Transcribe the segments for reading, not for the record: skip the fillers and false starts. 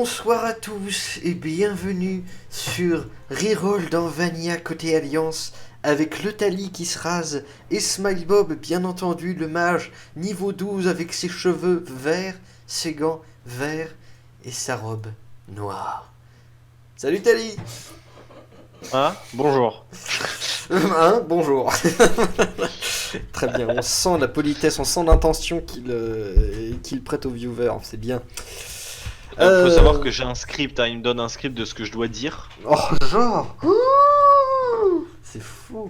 Bonsoir à tous et bienvenue sur Reroll dans Vanilla côté Alliance avec le Tali qui se rase et Smile Bob bien entendu le mage niveau 12 avec ses cheveux verts, ses gants verts et sa robe noire. Salut Tali. Hein? Bonjour. Hein? Bonjour. Très bien, on sent la politesse, on sent l'intention qu'il prête aux viewers, c'est bien. Faut savoir que j'ai un script, hein, il me donne un script de ce que je dois dire. Oh, genre ouh, c'est fou.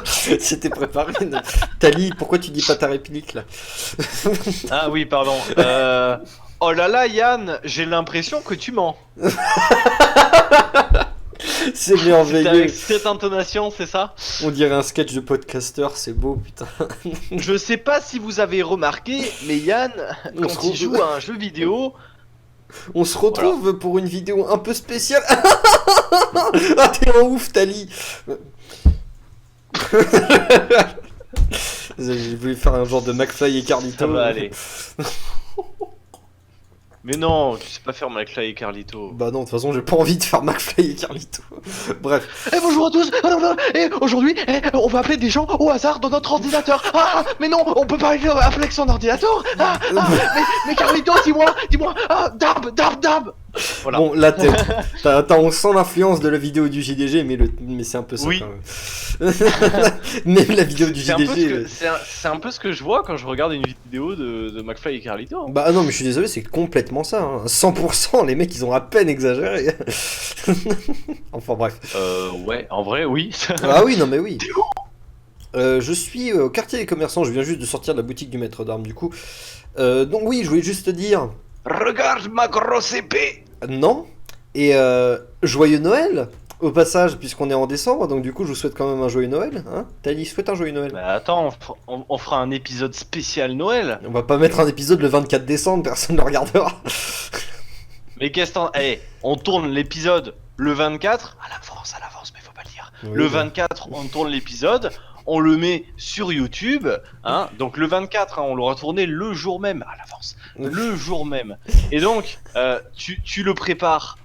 C'était préparé. Tali, pourquoi tu dis pas ta réplique là? Ah oui, pardon. Oh là là, Yann, j'ai l'impression que tu mens. C'est C'était merveilleux. avec cette intonation, c'est ça? On dirait un sketch de podcaster, c'est beau, putain. Je sais pas si vous avez remarqué, mais Yann, On quand se il retrouve- joue à un jeu vidéo, On se retrouve pour une vidéo un peu spéciale. Ah, t'es un ouf, Tali. J'ai voulu faire un genre de McFly et Carlito. ça va aller. Mais non, tu sais pas faire McFly et Carlito. Bah non, de toute façon, j'ai pas envie de faire McFly et Carlito. Bref. Eh bonjour à tous. Et aujourd'hui, on va appeler des gens au hasard dans notre ordinateur. Ah, mais non, on peut pas appeler avec son ordinateur. Mais Carlito, dis-moi. Ah, Dab. Voilà. Bon, là, on sent l'influence de la vidéo du JDG, mais c'est un peu ça Oui. quand même. Même la vidéo du C'est un peu JDG. c'est un peu ce que je vois quand je regarde une vidéo de McFly et Carlito. Bah non, mais je suis désolé, c'est complètement ça. Hein. 100%, les mecs, ils ont à peine exagéré. Enfin bref. Ouais, en vrai, oui. Ah oui, non mais oui. Je suis au quartier des commerçants, je viens juste de sortir de la boutique du maître d'armes du coup. Donc oui, je voulais juste te dire... Regarde ma grosse épée. Non. Et joyeux Noël au passage, puisqu'on est en décembre, donc du coup je vous souhaite quand même un joyeux Noël. Hein, Tali, souhaite un joyeux Noël. Bah attends, on fera un épisode spécial Noël. On va pas mettre un épisode le 24 décembre, personne ne le regardera. Mais qu'est-ce que on tourne l'épisode le 24 à l'avance, mais faut pas le dire. Oui, Le bah. 24, on tourne l'épisode, on le met sur YouTube, hein. Donc le 24, hein, on l'aura tourné le jour même, à l'avance, le jour même. Et donc, tu le prépares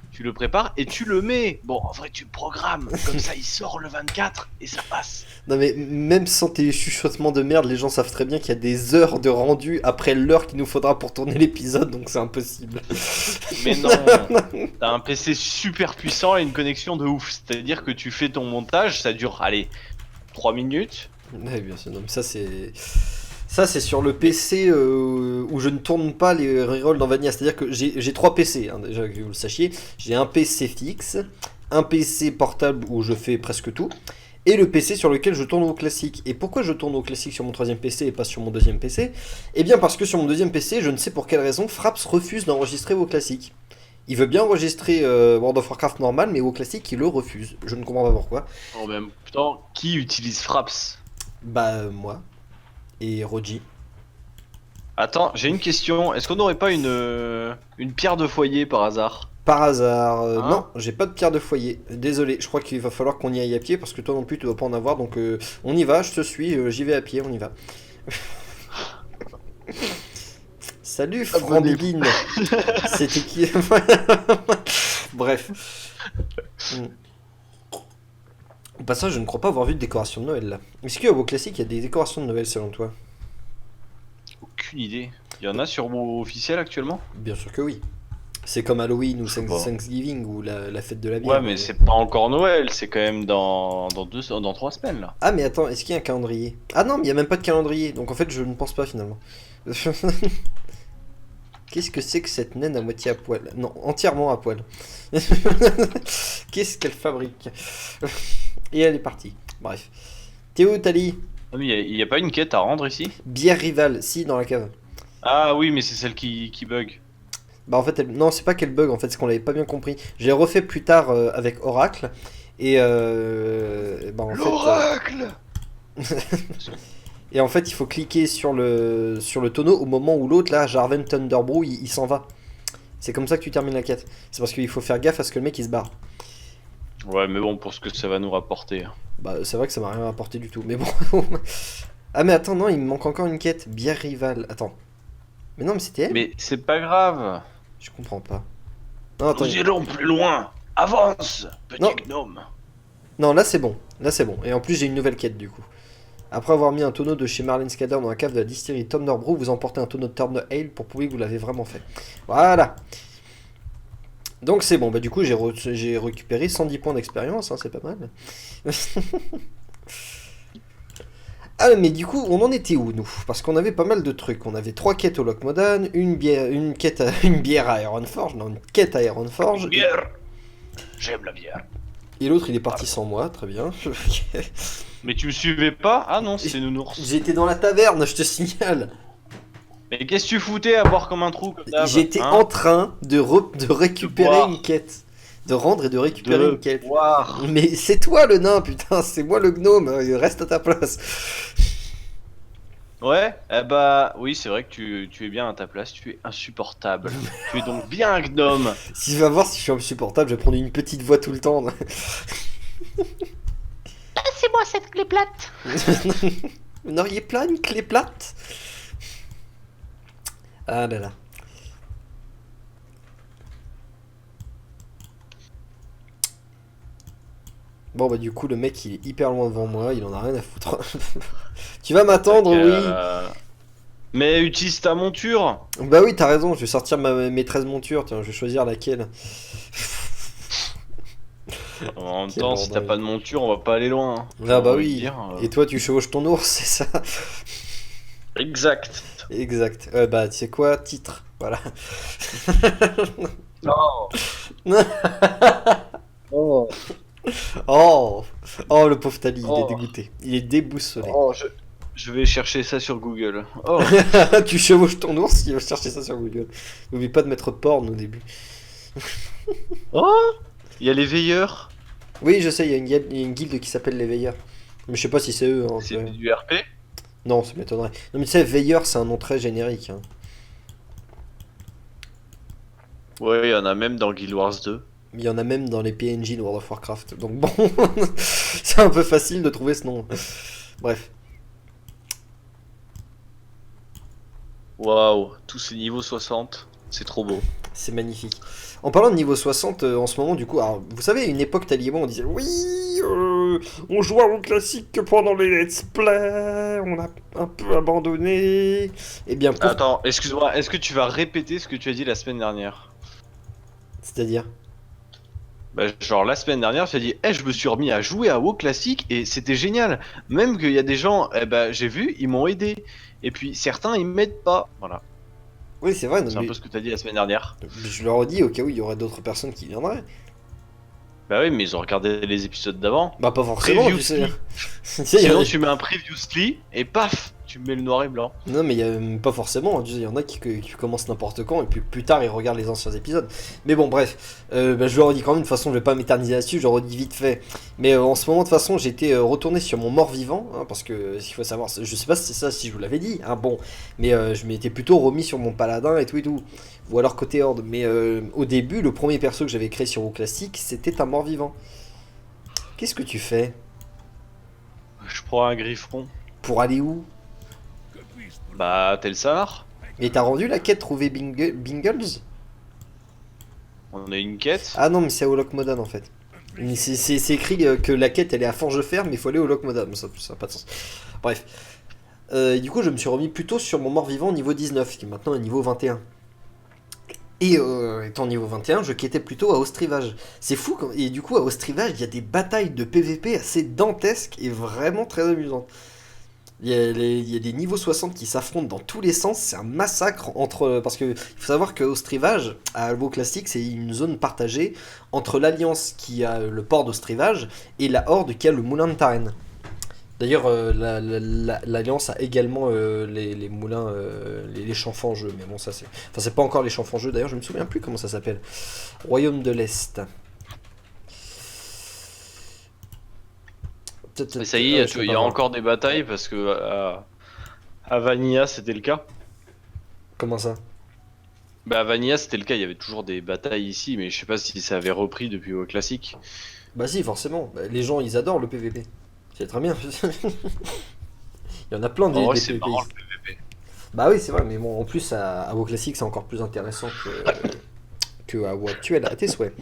et tu le mets. Bon, en vrai, tu le programmes, comme ça il sort le 24 et ça passe. Non mais même sans tes chuchotements de merde, les gens savent très bien qu'il y a des heures de rendu après l'heure qu'il nous faudra pour tourner l'épisode, donc c'est impossible. Mais non, t'as un PC super puissant et une connexion de ouf. C'est-à-dire que tu fais ton montage, ça dure, allez, 3 minutes. Ouais, bien sûr, non, mais ça c'est sur le PC où je ne tourne pas les rerolls dans Vanilla, c'est-à-dire que j'ai 3 PC, hein, déjà que vous le sachiez. J'ai un PC fixe, un PC portable où je fais presque tout, et le PC sur lequel je tourne au classique. Et pourquoi je tourne au classique sur mon troisième PC et pas sur mon deuxième PC? Eh bien parce que sur mon deuxième PC, je ne sais pour quelle raison, Fraps refuse d'enregistrer au classique. Il veut bien enregistrer World of Warcraft normal, mais au classique, il le refuse. Je ne comprends pas pourquoi. En même temps, qui utilise Fraps? Bah moi et Roji. Attends, j'ai une question. Est-ce qu'on n'aurait pas une pierre de foyer par hasard? Par hasard, Hein? non, j'ai pas de pierre de foyer. Désolé, je crois qu'il va falloir qu'on y aille à pied parce que toi non plus tu dois pas en avoir. Donc on y va, je te suis, j'y vais à pied, on y va. Salut Frandeline. C'était qui? Bref. Au passage, je ne crois pas avoir vu de décoration de Noël là. Est-ce qu'à vos classiques il y a des décorations de Noël selon toi? Aucune idée. Il y en a sur mon officiel actuellement? Bien sûr que oui. C'est comme Halloween ou Je sais pas. Thanksgiving ou la fête de la bière. Ouais, mais c'est pas encore Noël, c'est quand même dans 3 semaines là. Ah mais attends, est-ce qu'il y a un calendrier? Ah non, mais il n'y a même pas de calendrier, donc en fait je ne pense pas finalement. Qu'est-ce que c'est que cette naine à moitié à poil? Non, entièrement à poil. Qu'est-ce qu'elle fabrique? Et elle est partie. Bref. Théo, Tali, Ah, mais il y a pas une quête à rendre ici? bière rivale, si, dans la cave. Ah oui, mais c'est celle qui bug. Bah en fait, non, c'est pas qu'elle bug, en fait, c'est qu'on l'avait pas bien compris. J'ai refait plus tard avec Oracle, et bah en fait... L'oracle. Et en fait, il faut cliquer sur le tonneau au moment où l'autre, là, Jarvan Thunderbrew, il s'en va. C'est comme ça que tu termines la quête. C'est parce qu'il faut faire gaffe à ce que le mec il se barre. Ouais, mais bon, pour ce que ça va nous rapporter. Bah, c'est vrai que ça m'a rien apporté du tout, mais bon. Ah, mais attends, non, il me manque encore une quête. Bière rivale. Attends. Mais non, mais c'était elle. Mais c'est pas grave. Je comprends pas. Non, attends. Nous irons plus loin. Avance, petit Non. gnome. Non, là c'est bon. Là c'est bon. Et en plus, j'ai une nouvelle quête du coup. Après avoir mis un tonneau de chez Marlin Scader dans la cave de la distillerie Thunderbrew, vous emportez un tonneau de Turner Ale pour prouver que vous l'avez vraiment fait. Voilà. Donc c'est bon. Bah du coup, j'ai récupéré 110 points d'expérience. Hein, c'est pas mal. Ah mais du coup on en était où nous? Parce qu'on avait pas mal de trucs. On avait 3 quêtes au Lockmodan, une bière à Ironforge, non une quête à Ironforge. Bière. J'aime la bière. Et l'autre il est parti sans moi, très bien. Mais tu me suivais pas? Ah non, c'est Nounours. J'étais dans la taverne, je te signale. Mais qu'est-ce que tu foutais à boire comme un trou comme d'hab, J'étais hein? en train de récupérer boire. une quête. De rendre et de récupérer une quête. boire. Mais c'est toi le nain, putain, c'est moi le gnome, reste à ta place. Ouais, eh bah oui, c'est vrai que tu es bien à ta place, tu es insupportable. Tu es donc bien un gnome. Si tu vas voir si je suis insupportable, je vais prendre une petite voix tout le temps. C'est moi cette clé plate. Vous n'auriez pas une clé plate? Ah là là. Bon bah du coup le mec il est hyper loin devant moi, il en a rien à foutre. Tu vas m'attendre, oui. Mais utilise ta monture. Bah oui t'as raison, je vais sortir mes 13 montures, tiens je vais choisir laquelle. En même Quel temps, si t'as bordel. pas de monture, on va pas aller loin, hein. Ah bah J'ai envie de oui. dire, Et toi tu chevauches ton ours, c'est ça? Exact. Exact. Bah tu sais quoi? Titre. Voilà. Non. Oh. Oh. Oh le pauvre Tali, il est Oh. dégoûté. Il est déboussolé. Oh, je vais chercher ça sur Google. Oh. Tu chevauches ton ours, il va chercher ça sur Google. N'oublie pas de mettre porn au début. Oh. Il y a les veilleurs. Oui, je sais, il y a une guilde qui s'appelle les Veilleurs. Mais je sais pas si c'est eux. Hein, C'est du RP. Non, ça m'étonnerait. Non, mais tu sais, Veilleur, c'est un nom très générique. Hein. Ouais, il y en a même dans Guild Wars 2. Il y en a même dans les PNJ de World of Warcraft. Donc bon, c'est un peu facile de trouver ce nom. Bref. Waouh, tous ces niveaux 60, c'est trop beau. C'est magnifique. En parlant de niveau 60, en ce moment, du coup, alors, vous savez, à une époque, Tali et moi, on disait oui, on jouait au classique que pendant les let's play, on a un peu abandonné. Eh bien, pour... Attends, excuse-moi, est-ce que tu vas répéter ce que tu as dit la semaine dernière? C'est-à-dire? Bah, genre la semaine dernière, tu as dit, je me suis remis à jouer à WoW classique et c'était génial. Même qu'il y a des gens, j'ai vu, ils m'ont aidé. Et puis certains, ils m'aident pas. Voilà, Oui, c'est vrai. Non, c'est un mais peu ce que tu as dit la semaine dernière. je leur ai dit au cas où il y aurait d'autres personnes qui viendraient. Bah oui, mais ils ont regardé les épisodes d'avant. Bah, pas forcément, tu sais. Previously. Tu sais, il y en Sinon, a- tu mets un previously et paf, tu mets le noir et blanc. Non, mais il y a pas forcément. Tu sais, il y en a qui commencent n'importe quand et puis plus tard ils regardent les anciens épisodes. Mais bon, bref. Bah, je leur ai dit quand même. De toute façon, je vais pas m'éterniser là-dessus. Je leur ai dit vite fait. Mais en ce moment, de toute façon, j'étais retourné sur mon mort-vivant. Hein, parce que, ce qu'il faut savoir, je sais pas si c'est ça, si je vous l'avais dit. Hein, bon. Mais je m'étais plutôt remis sur mon paladin et tout et tout. Ou alors côté horde. Mais au début, le premier perso que j'avais créé sur WoW classique, c'était un mort-vivant. Qu'est-ce que tu fais? Je prends un griffon. Pour aller où? Bah, tel Sahar. Et t'as rendu la quête trouver Bingles? On a une quête. Ah non, mais c'est au Lockmodan en fait. Mais c'est écrit que la quête elle est à Forgefer, mais il faut aller au Lockmodan. Ça n'a pas de sens. Bref. Et du coup, je me suis remis plutôt sur mon mort-vivant niveau 19, qui est maintenant un niveau 21. Et étant niveau 21, je quittais plutôt à Ostrivage. C'est fou, et du coup, à Ostrivage, il y a des batailles de PVP assez dantesques et vraiment très amusantes. Il y a des niveaux 60 qui s'affrontent dans tous les sens, c'est un massacre entre... Parce que il faut savoir que Ostrivage, à WoW classique, c'est une zone partagée entre l'Alliance qui a le port d'Ostrivage et la Horde qui a le moulin de Tarenne. D'ailleurs, l'Alliance a également les moulins, les champs fangeux, mais bon, ça c'est... Enfin, c'est pas encore les champs fangeux, d'ailleurs, je me souviens plus comment ça s'appelle. Royaume de l'Est. Mais ça y est, il y a encore des batailles parce que à Vanilla c'était le cas. Comment ça? Bah à Vanilla c'était le cas, il y avait toujours des batailles ici, mais je sais pas si ça avait repris depuis WoW classique. Bah si, forcément. Bah, les gens, ils adorent le PVP. C'est très bien. Il y en a plein En vrai des c'est PVP. marrant le PVP. Bah oui, c'est vrai, mais bon, en plus, à WoW classique, c'est encore plus intéressant que à WoW actuel, à tes souhaits.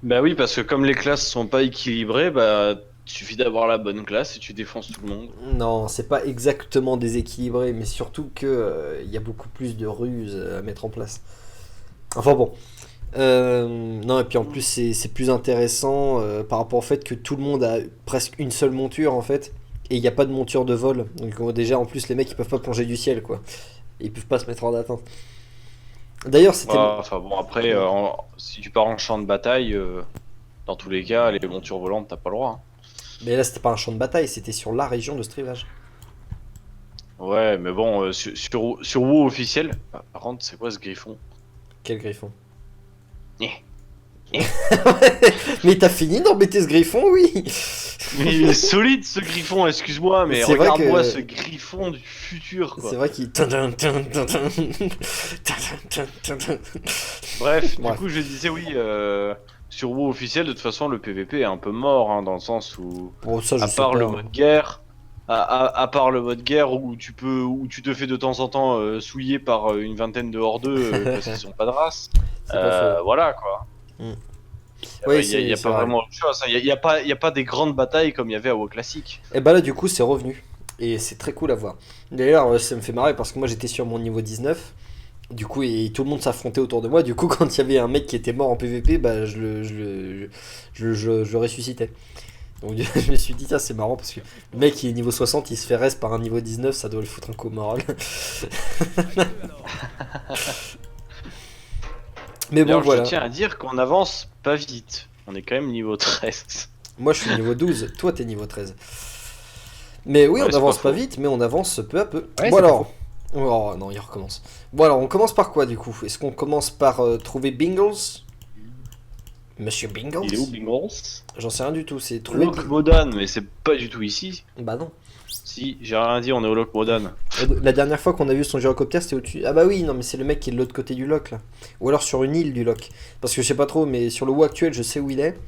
Bah oui, parce que comme les classes sont pas équilibrées, bah suffit d'avoir la bonne classe et tu défonces tout le monde. Non, c'est pas exactement déséquilibré, mais surtout que il y a beaucoup plus de ruses à mettre en place. Enfin bon. Non, et puis en plus, c'est plus intéressant par rapport au fait que tout le monde a presque une seule monture en fait, et il n'y a pas de monture de vol. Donc déjà, en plus, les mecs ils peuvent pas plonger du ciel quoi. Ils peuvent pas se mettre hors d'atteinte. D'ailleurs, c'était. Ah, enfin bon, après, si tu pars en champ de bataille, dans tous les cas, les montures volantes, t'as pas le droit, hein. Mais là, c'était pas un champ de bataille, c'était sur la région de Strivage. Ouais, mais bon, sur WoW officiel, par contre, c'est quoi ce griffon? Quel griffon. Nyeh. Mais t'as fini d'embêter ce griffon, oui. Mais il est solide ce griffon, excuse-moi, mais C'est vrai regarde-moi que- ce griffon du futur, quoi. C'est vrai qu'il. Bref, du Bref. coup, je disais oui, sur WoW officiel, de toute façon, le PVP est un peu mort, hein, dans le sens où, Bon, ça, je à sais part pas, le hein. mode guerre, à part le mode guerre où où tu te fais de temps en temps souiller par une vingtaine de hordeux parce qu'ils sont pas de race, C'est pas faux. voilà quoi. Mm. Il Oui, y a c'est pas vrai. vraiment autre chose, hein. Il y a pas des grandes batailles comme il y avait à WoW classique. Et bah là, du coup, c'est revenu. Et c'est très cool à voir. D'ailleurs, ça me fait marrer parce que moi, j'étais sur mon niveau 19. Du coup, et tout le monde s'affrontait autour de moi. Du coup, quand il y avait un mec qui était mort en PVP, bah, je le ressuscitais. Donc, je me suis dit, tiens, c'est marrant parce que le mec qui est niveau 60, il se fait reste par un niveau 19, ça doit le foutre un coup au moral. Mais bon, D'ailleurs, voilà. je tiens à dire qu'on avance pas vite. On est quand même niveau 13. Moi, je suis niveau 12, toi, t'es niveau 13. Mais oui, Ouais, on c'est avance pas pas faux. vite, mais on avance peu à peu. Ouais, Bon c'est pas alors. Oh non, il recommence. Bon alors, on commence par quoi du coup? Est-ce qu'on commence par trouver Bingles? Monsieur Bingles? Il est où, Bingles? J'en sais rien du tout, c'est trouver. Loc Modan, mais c'est pas du tout ici. Bah non. Si, j'ai rien dit, on est au Loc Modan. La dernière fois qu'on a vu son gyrocoptère, c'était au-dessus. Ah bah oui, non, mais c'est le mec qui est de l'autre côté du loch là. Ou alors sur une île du loch. Parce que je sais pas trop, mais sur le WoW actuel, je sais où il est.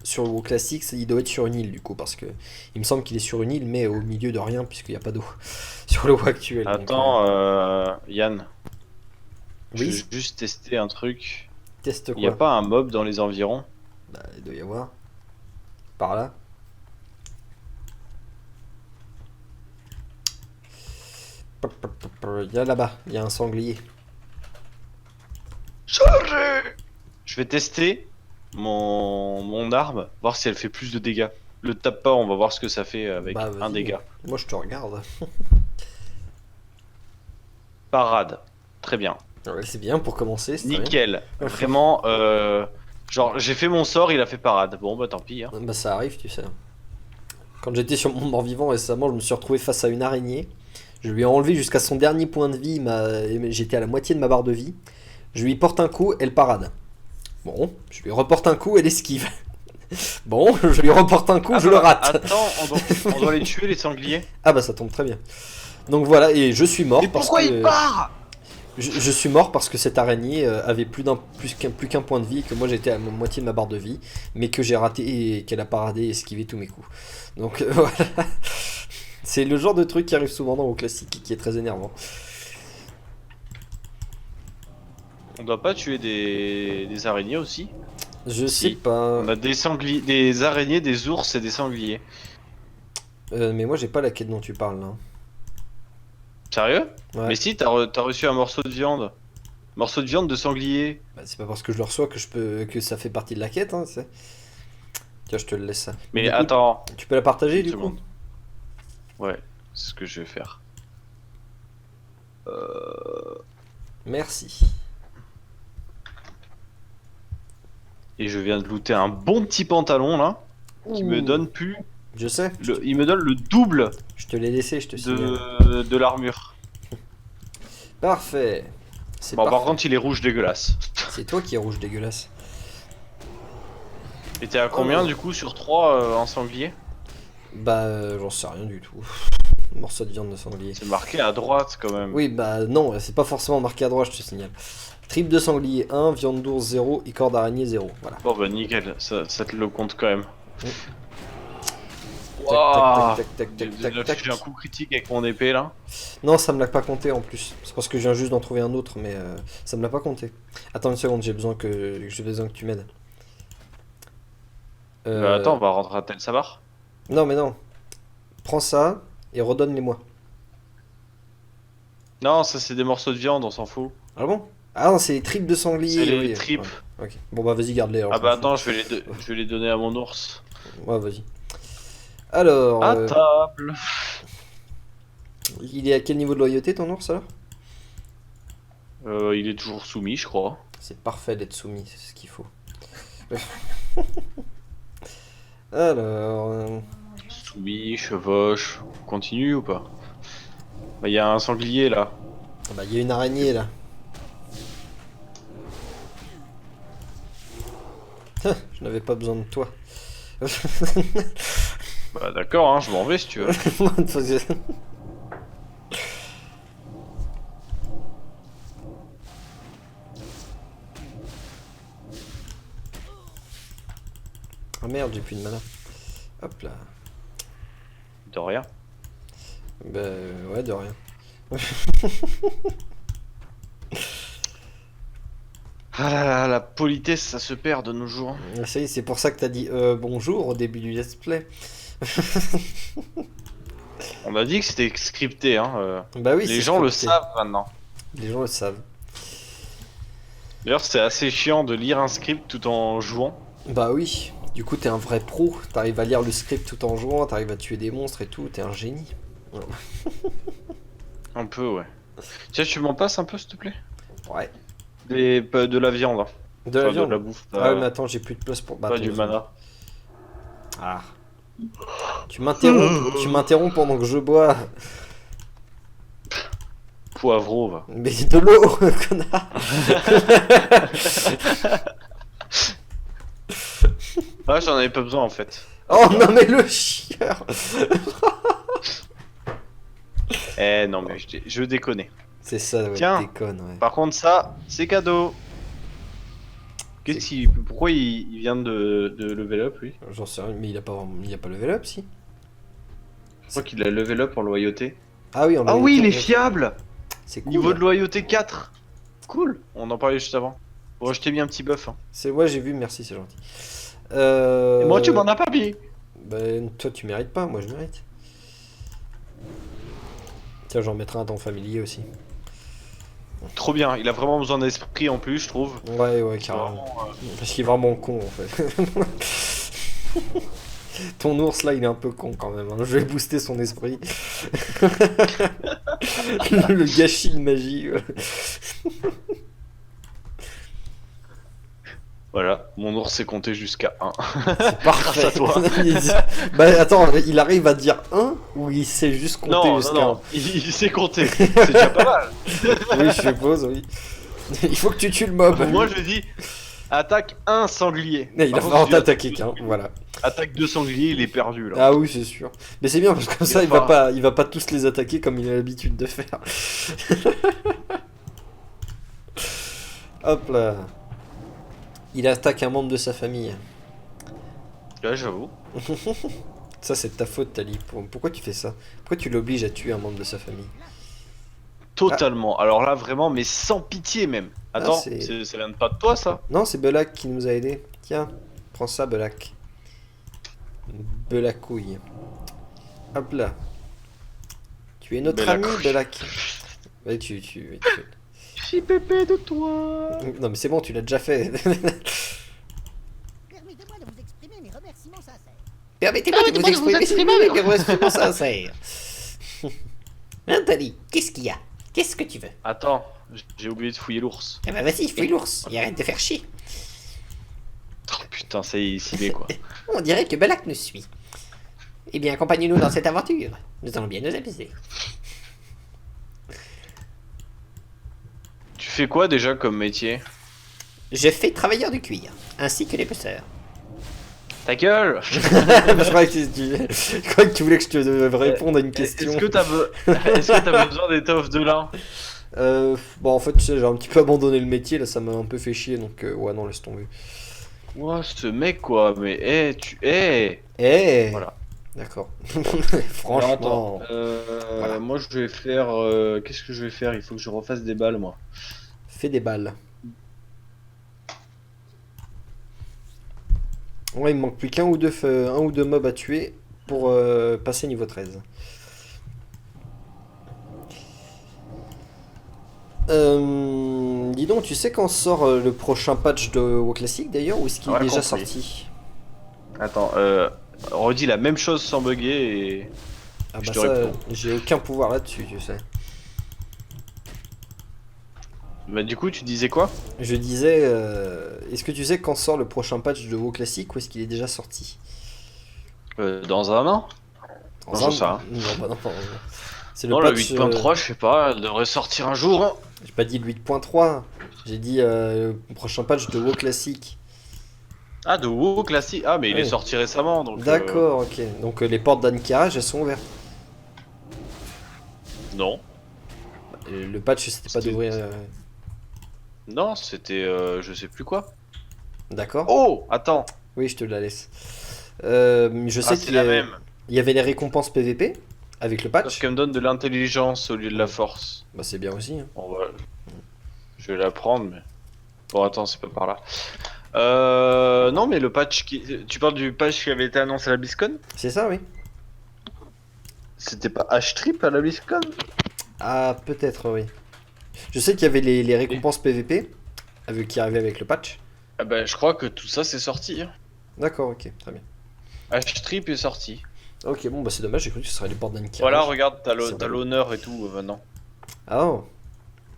Sur le WoW classique, il doit être sur une île du coup. Parce que il me semble qu'il est sur une île, mais au milieu de rien, puisqu'il n'y a pas d'eau. Sur le WoW actuel. donc, Attends, Yann, je oui, vais juste tester un truc. teste Il y a quoi? pas un mob dans les environs? Bah, il doit y avoir. Par là. Il y a là-bas, il y a un sanglier. Je vais tester mon arme, voir si elle fait plus de dégâts. Le tape pas, on va voir ce que ça fait avec Bah, un vas-y. dégât. Moi je te regarde. Parade. Très bien. Ouais, c'est bien pour commencer. C'est très bien. Nickel. Vraiment, genre, j'ai fait mon sort, il a fait parade. Bon, bah tant pis, hein. Bah ça arrive, tu sais. Quand j'étais sur mon mort-vivant récemment, je me suis retrouvé face à une araignée. Je lui ai enlevé jusqu'à son dernier point de vie. J'étais à la moitié de ma barre de vie. Je lui porte un coup, elle parade. Bon, je lui reporte un coup, elle esquive. Bon, je lui reporte un coup, je le rate. Attends, on doit les tuer, les sangliers. Ah bah ça tombe très bien. Donc voilà, et je suis mort Mais parce pourquoi que... il part? Je suis mort parce que cette araignée avait plus qu'un point de vie, que moi j'étais à la moitié de ma barre de vie, mais que j'ai raté et qu'elle a paradé et esquivé tous mes coups. Donc voilà. C'est le genre de truc qui arrive souvent dans vos classiques et qui est très énervant. On doit pas tuer des araignées aussi? Je Si. sais pas. On a des sangliers, des araignées, des ours et des sangliers. Mais moi j'ai pas la quête dont tu parles là. Sérieux? Ouais. Mais si, t'as reçu un morceau de viande. Morceau de viande de sanglier. Bah, c'est pas parce que je le reçois que ça fait partie de la quête, hein, c'est... Tiens, je te le laisse ça. Mais Du coup, attends. tu peux la partager Une du coup? seconde. Ouais, c'est ce que je vais faire. Merci. Et je viens de looter un bon petit pantalon là, qui me Ouh. donne plus. Je sais, Il me donne le double je te l'ai laissé, je te signale. de l'armure. Parfait. C'est Bon, par parfait. contre, il est rouge dégueulasse. C'est toi qui es rouge dégueulasse. Et t'es à combien Oh. du coup sur 3 en sanglier? Bah, j'en sais rien du tout. Morceau de viande de sanglier. C'est marqué à droite quand même. Oui, bah non, c'est pas forcément marqué à droite, je te signale. Tripe de sanglier 1, viande d'ours 0 et corps d'araignée 0. Voilà. Bon bah nickel, ça te le compte quand même. Ouah. tac, tac, tac, tac, tac, tac. J'ai un coup critique avec mon épée là. Non, ça me l'a pas compté en plus. C'est parce que je viens juste d'en trouver un autre, mais ça me l'a pas compté. Attends une seconde, j'ai besoin que tu m'aides. Attends, on va rentrer à Tel Sabar. Non, mais non. Prends ça et redonne-les-moi. Non, ça c'est des morceaux de viande, on s'en fout. Ah bon? Ah non, c'est les tripes de sanglier. C'est les oui. tripes. Ouais, ok. Bon bah vas-y, garde-les alors. Ah je bah m'en fous. attends, je vais les donner à mon ours. Ouais, vas-y. Alors, À table. il est à quel niveau de loyauté ton ours alors? Il est toujours soumis, je crois. C'est parfait d'être soumis, c'est ce qu'il faut. Alors, Soumis, chevauche. On continue ou pas? Bah il y a un sanglier là. ah bah il y a une araignée là. Je n'avais pas besoin de toi. Bah d'accord, hein, je m'en vais si tu veux. Ah merde, j'ai plus de mana. Hop là. De rien. Bah ouais, de rien. Ah là là, la politesse ça se perd de nos jours. Ça y est, c'est pour ça que t'as dit bonjour au début du let's play. On a dit que c'était scripté, hein. Bah oui, Les c'est gens le scripté. savent maintenant. Les gens le savent. D'ailleurs, c'est assez chiant de lire un script tout en jouant. Bah oui, du coup t'es un vrai pro, t'arrives à lire le script tout en jouant, t'arrives à tuer des monstres et tout, t'es un génie. Un peu, ouais. Tiens, tu m'en passes un peu, s'il te plaît? Ouais. De la viande, hein. De la Enfin, viande. de la bouffe. Ah ouais, mais attends, j'ai plus de place pour pas battre. du mana. Ah. Tu m'interromps pendant que je bois. Poivreau, va. Mais de l'eau, connard. Ah, j'en avais pas besoin en fait. Oh non mais le chieur. Eh non, mais je déconne. C'est ça, ouais, Tiens. déconne, ouais. Par contre, ça, c'est cadeau. Pourquoi il vient de level up lui? J'en sais rien, mais il a pas level up si. Je crois qu'il a level up en loyauté. Ah oui, on Ah l'a oui, eu, il est ouais. fiable. C'est cool. Niveau de loyauté 4. Cool. On en parlait juste avant. Bon, je t'ai mis un petit buff. Hein. C'est ouais, j'ai vu, merci, c'est gentil. Et moi, tu m'en as pas mis. Ben, toi, tu mérites pas, moi, je mérite. Tiens, j'en mettrai un dans familier aussi. Trop bien. Il a vraiment besoin d'esprit en plus, je trouve. Ouais, ouais, carrément. Vraiment, Parce qu'il est vraiment con, en fait. Ton ours, là, il est un peu con, quand même. Hein. Je vais booster son esprit. Le gâchis de magie. Ouais. Voilà, mon ours s'est compté jusqu'à 1. C'est parfait. Grâce à toi. Bah, attends, il arrive à dire 1 ou il sait juste compter Non, jusqu'à non, non, il s'est compté. C'est déjà pas mal. 1? Oui, je suppose, oui. Il faut que tu tues le mob. Moi, je dis attaque un sanglier. Mais il a Par contre, vraiment si tu attaqué attaques qu'un, voilà. Attaque 2 sangliers, il est perdu là. Ah oui, c'est sûr. Mais c'est bien parce que comme ça, Il va il va pas tous les attaquer comme il a l'habitude de faire. Hop là. Il attaque un membre de sa famille. Ouais, j'avoue. Ça, c'est de ta faute, Tali. Pourquoi tu fais ça? Pourquoi tu l'obliges à tuer un membre de sa famille? Totalement. Alors là, vraiment, mais sans pitié même. Attends, c'est- ça vient pas de toi ça? Non, c'est Belak qui nous a aidés. Tiens, prends ça, Belak. Belacouille. Hop là. Tu es notre ami, Belacouille. Belak. Ouais, Je suis pépé de toi. Non, mais c'est bon, tu l'as déjà fait. Permettez-moi de vous exprimer mes remerciements sincères. Permettez-moi de Permettez-moi vous de vous exprimer exprimer mes remerciements sincères. Hein, Tali, qu'est-ce qu'il y a? Qu'est-ce que tu veux? Attends, j'ai oublié de fouiller l'ours. Eh ben vas-y, fouille l'ours, et arrête de faire chier. Oh putain, ça y est, s'y est quoi. On dirait que Balak nous suit. Eh bien, accompagnez-nous dans cette aventure. Nous allons bien nous amuser. Tu fais quoi déjà comme métier? Je fais travailleur du cuir, ainsi que les pêcheurs. Ta gueule. Je croyais que tu voulais que je te réponde à une question. Est-ce que t'as besoin d'étoffe de lin? Bon, en fait, tu sais, j'ai un petit peu abandonné le métier, là, ça m'a un peu fait chier, donc ouais, non, laisse tomber. Ouah, ce mec quoi, mais tu Eh Voilà. D'accord. Alors, Franchement. attends, Voilà. moi je vais faire. Qu'est-ce que je vais faire? Il faut que je refasse des balles, moi. Fais des balles. Ouais, il me manque plus qu'un ou deux, un ou deux mobs à tuer pour passer niveau 13. Dis donc, tu sais quand sort le prochain patch de WoW Classic d'ailleurs, ou est-ce qu'il est Ouais, déjà compris. sorti? Attends, redis la même chose sans bugger et. Ah Je bah te ça, réponds. j'ai aucun pouvoir là-dessus, tu sais. Bah, du coup, tu disais quoi? Je disais, est-ce que tu sais quand sort le prochain patch de WoW Classic ou est-ce qu'il est déjà sorti? Dans un an? Dans Non, un... j'en sais rien. Non, bah non, non. C'est le Non, le patch. 8.3, je sais pas, elle devrait sortir un jour, hein. J'ai pas dit le 8.3, j'ai dit le prochain patch de WoW Classic. Ah, de WoW classique. Ah, mais il Ah est oui. sorti récemment, donc. D'accord, ok. Donc les portes d'Ankarage, elles sont ouvertes. Non. Le patch, c'était pas C'était- d'ouvrir. Non, c'était. Je sais plus quoi. D'accord. Oh, attends. Oui, je te la laisse. Je sais Ah, c'est qu'il y, la a- même. il y avait les récompenses PVP avec le Sauf patch. qu'elle me donne de l'intelligence au lieu de la force. Bah, c'est bien aussi, hein. Bon, voilà. Je vais la prendre, mais. Bon, attends, c'est pas par là. Non, mais le patch qui. Tu parles du patch qui avait été annoncé à la BlizzCon? C'est ça, oui. C'était pas H-Trip à la BlizzCon? Ah, peut-être, oui. Je sais qu'il y avait les récompenses PVP qui arrivaient avec le patch. Ah bah, je crois que tout ça c'est sorti, hein. D'accord, ok, très bien. H-Trip est sorti. Ok, bon, bah c'est dommage, j'ai cru que ce serait les portes d'Ankarage. Voilà, regarde, t'as C'est t'as relou. l'honneur et tout maintenant. Ah oh.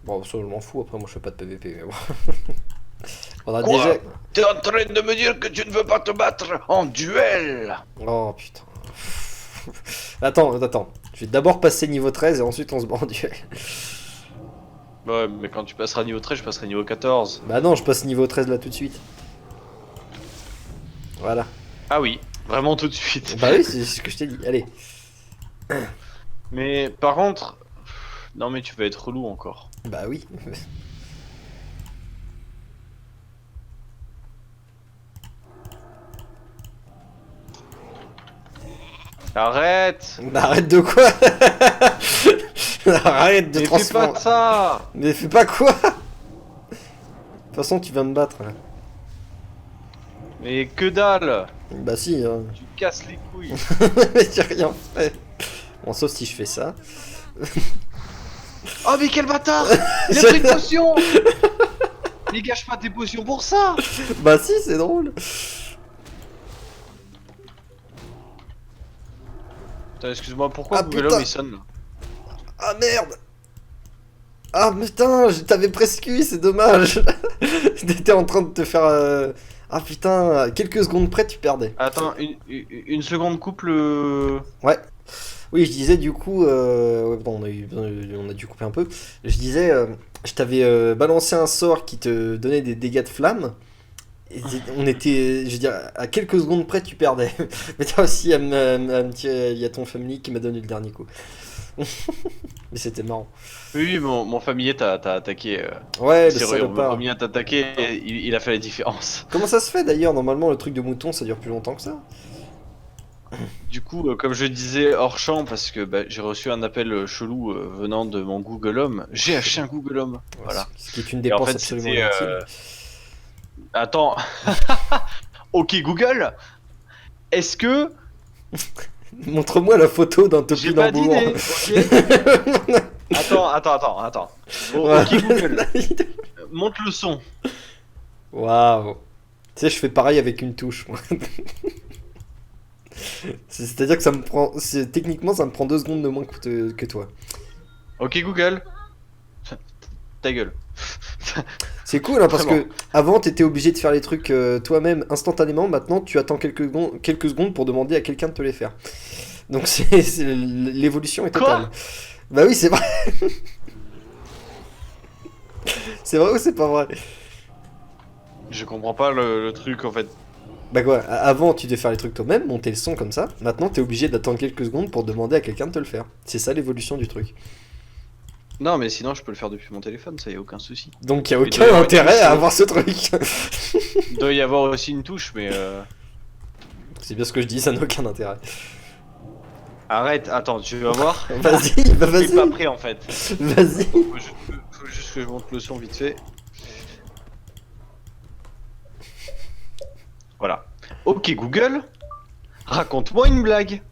Bon, ça, je m'en fous, après, moi je fais pas de PVP, mais bon. On a Quoi déjà. T'es en train de me dire que tu ne veux pas te battre en duel? Oh putain. Attends. Je vais d'abord passer niveau 13 et ensuite on se bat en duel. Ouais, mais quand tu passeras niveau 13, je passerai niveau 14. Bah non, je passe niveau 13 là tout de suite. Voilà. Ah oui, vraiment tout de suite. Bah oui, c'est ce que je t'ai dit. Allez. Mais par contre... Non mais tu vas être relou encore. Bah oui. Arrête! Bah arrête de quoi? Arrête de Mais fais transformer. pas ça! Mais fais pas quoi? De toute façon, tu vas me battre là. Mais que dalle! Bah si, hein. Tu casses les couilles. Mais j'ai rien fait. Bon, sauf si je fais ça. Oh mais quel bâtard! Il a pris une potion! Il gâche pas tes potions pour ça! Bah si, c'est drôle. Putain, excuse-moi, pourquoi Ah, Google putain. Home il sonne là? Ah merde. Ah putain, je t'avais presque eu, c'est dommage. T'étais en train de te faire... Ah putain, à quelques secondes près, tu perdais. Attends, une seconde coupe le... Ouais. Oui, je disais du coup... ouais, bon, on a dû couper un peu. Je disais, je t'avais balancé un sort qui te donnait des dégâts de flamme. Et on était, je veux dire, à quelques secondes près, tu perdais. Mais toi aussi, il y a ton famille qui m'a donné le dernier coup. Mais c'était marrant. Oui, mon familier t'a attaqué. Ouais, le C'est le salopard. premier à t'attaquer, il a fait la différence. Comment ça se fait d'ailleurs? Normalement, le truc de mouton, ça dure plus longtemps que ça. Du coup, comme je disais hors champ, parce que bah, j'ai reçu un appel chelou venant de mon Google Home, j'ai acheté un Google Home. Voilà. Ce qui est une Et en dépense fait, absolument c'était, inutile. Attends. Ok, Google, est-ce que Montre-moi la photo d'un j'ai topi pas d'embourrement. d'idée? Ok. Attends. Ok, Google, monte le son. Waouh. Tu sais, je fais pareil avec une touche, moi. C'est-à-dire que ça me prend... Techniquement, ça me prend 2 secondes de moins que toi. Ok, Google. Ta gueule. C'est cool, hein, parce Vraiment. que avant, t'étais obligé de faire les trucs toi-même instantanément. Maintenant, tu attends quelques secondes pour demander à quelqu'un de te les faire. Donc, l'évolution est Quoi? totale. Bah oui, c'est vrai. C'est vrai ou c'est pas vrai? Je comprends pas le truc en fait. Bah quoi, avant tu devais faire les trucs toi-même, monter le son comme ça, maintenant t'es obligé d'attendre quelques secondes pour demander à quelqu'un de te le faire. C'est ça l'évolution du truc. Non, mais sinon je peux le faire depuis mon téléphone, ça y a aucun souci. Donc y a Il doit y aucun avoir une intérêt touche, à avoir ce truc. Il doit y avoir aussi une touche, mais C'est bien ce que je dis, ça n'a aucun intérêt. Arrête, attends, tu vas voir. Vas-y, bah Je suis pas vas-y. prêt en fait. Vas-y. Faut juste que je monte le son vite fait. Voilà. Ok Google, raconte-moi une blague.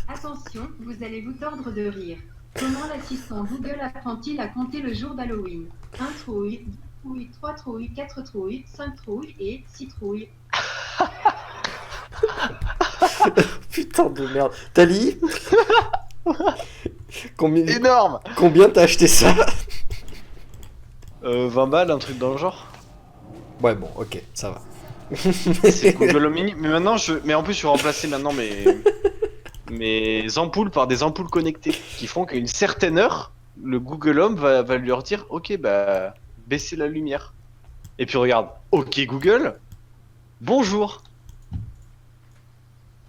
Attention, vous allez vous tordre de rire. Comment l'assistant Google apprend-il à compter le jour d'Halloween? 1 trouille, 2 trouilles, 3 trouilles, 4 trouilles, 5 trouilles et 6 trouilles. Putain de merde. Tali Énorme. Combien t'as acheté ça? 20 balles, un truc dans le genre. Ouais, bon, ok, ça va. C'est Google Home Mini. Mais maintenant, mais en plus, je vais remplacer maintenant mes ampoules par des ampoules connectées qui font qu'à une certaine heure, le Google Home va lui dire ok, bah, baissez la lumière. Et puis regarde, ok Google, bonjour.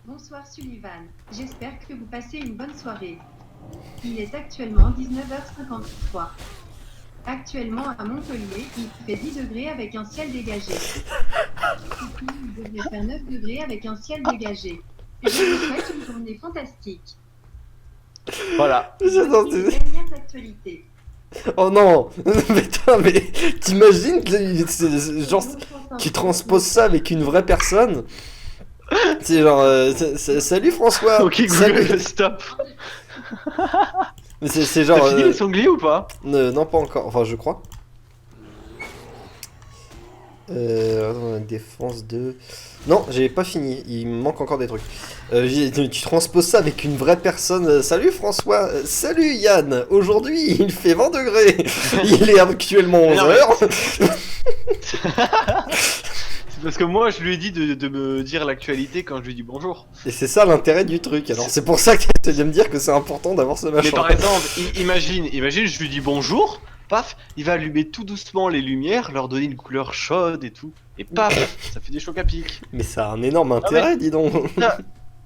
Bonsoir Sullivan, j'espère que vous passez une bonne soirée. Il est actuellement 19h53. Actuellement à Montpellier, il fait 10 degrés avec un ciel dégagé. Ici, il devrait faire 9 degrés avec un ciel dégagé. Je vous souhaite une journée fantastique. Voilà. J'adore Voici tes- les dernières actualités. Oh non. Mais putain, mais t'imagines que genre tu transposes ça avec une vraie personne? C'est genre salut François. Ok Salut. Google, stop. Mais c'est T'as genre fini les sangliers ou pas? non, pas encore, enfin je crois. Attends, défense de... Non, j'ai pas fini, il me manque encore des trucs. Tu transposes ça avec une vraie personne. Salut François, salut Yann, aujourd'hui il fait 20 degrés, il est actuellement 11 Non, mais- heures. C'est parce que moi, je lui ai dit de me dire l'actualité quand je lui dis bonjour. Et c'est ça l'intérêt du truc, alors c'est pour ça que tu viens me dire que c'est important d'avoir ce machin. Mais par exemple, imagine, je lui dis bonjour, paf, il va allumer tout doucement les lumières, leur donner une couleur chaude et tout, et paf, ça fait des chocs à pic. Mais ça a un énorme intérêt, dis donc.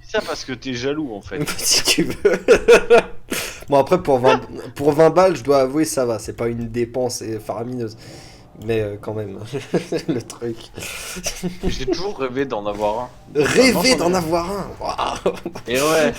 C'est ça parce que t'es jaloux en fait. Si tu veux. Bon après pour 20 balles je dois avouer ça va, c'est pas une dépense faramineuse. Mais quand même, le truc. J'ai toujours rêvé d'en avoir un. Rêver d'en avoir un. Waouh. Et ouais,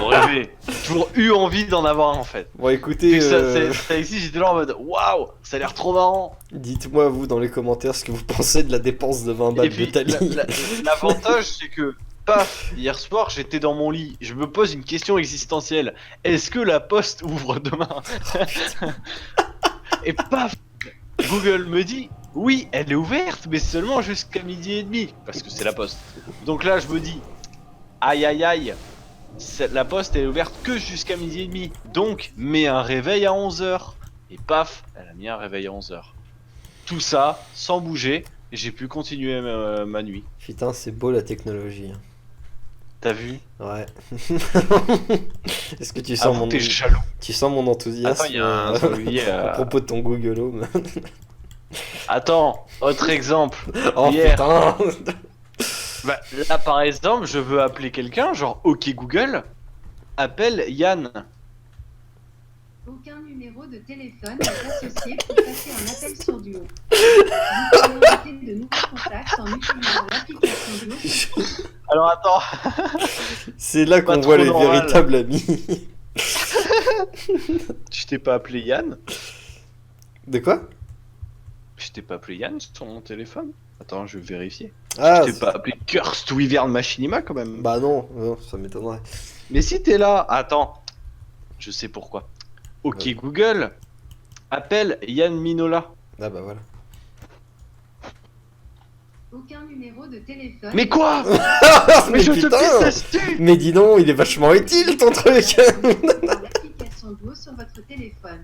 rêver. J'ai toujours eu envie d'en avoir un en fait. Bon écoutez, Et ça existe, j'étais là en mode waouh, ça a l'air trop marrant. dites-moi vous dans les commentaires ce que vous pensez de la dépense de 20 balles Et puis de Tali. l'avantage c'est que paf, hier soir j'étais dans mon lit, je me pose une question existentielle. Est-ce que la poste ouvre demain? Et paf, Google me dit oui, elle est ouverte, mais seulement jusqu'à 12h30 parce que c'est la poste. Donc là je me dis aïe aïe aïe, la poste elle est ouverte que jusqu'à 12h30. Donc mets un réveil à 11h. Et paf, elle a mis un réveil à 11h. Tout ça sans bouger, et j'ai pu continuer ma nuit. Putain c'est beau la technologie. hein. T'as vu? Ouais. Est-ce que tu Ah, sens t'es jaloux. tu sens mon enthousiasme Attends, il y a un sanglier. à propos de ton Google Home? Attends, autre exemple. Oh Hier. putain. Bah, là, par exemple, je veux appeler quelqu'un, genre OK Google, appelle Yann. Aucun numéro de téléphone n'est associé pour passer un appel sur Duo. Vous pouvez inviter de nouveaux contacts en utilisant l'application Duo. Alors attends, C'est là Pas qu'on voit trop les normal. véritables amis. je t'ai pas appelé Yann? De quoi? Je t'ai pas appelé Yann sur mon téléphone? Attends, je vais vérifier. Ah, Je t'ai pas appelé Curse to Wyvern Machinima quand même. bah non, non, ça m'étonnerait. Mais si t'es là, attends, je sais pourquoi. OK Ouais. Google, appelle Yann Minola. Ah bah voilà. Aucun numéro de téléphone. Mais quoi? mais Mais je te putain pisse dessus. Mais dis donc, il est vachement utile ton truc. Dans l'application Duo sur votre téléphone.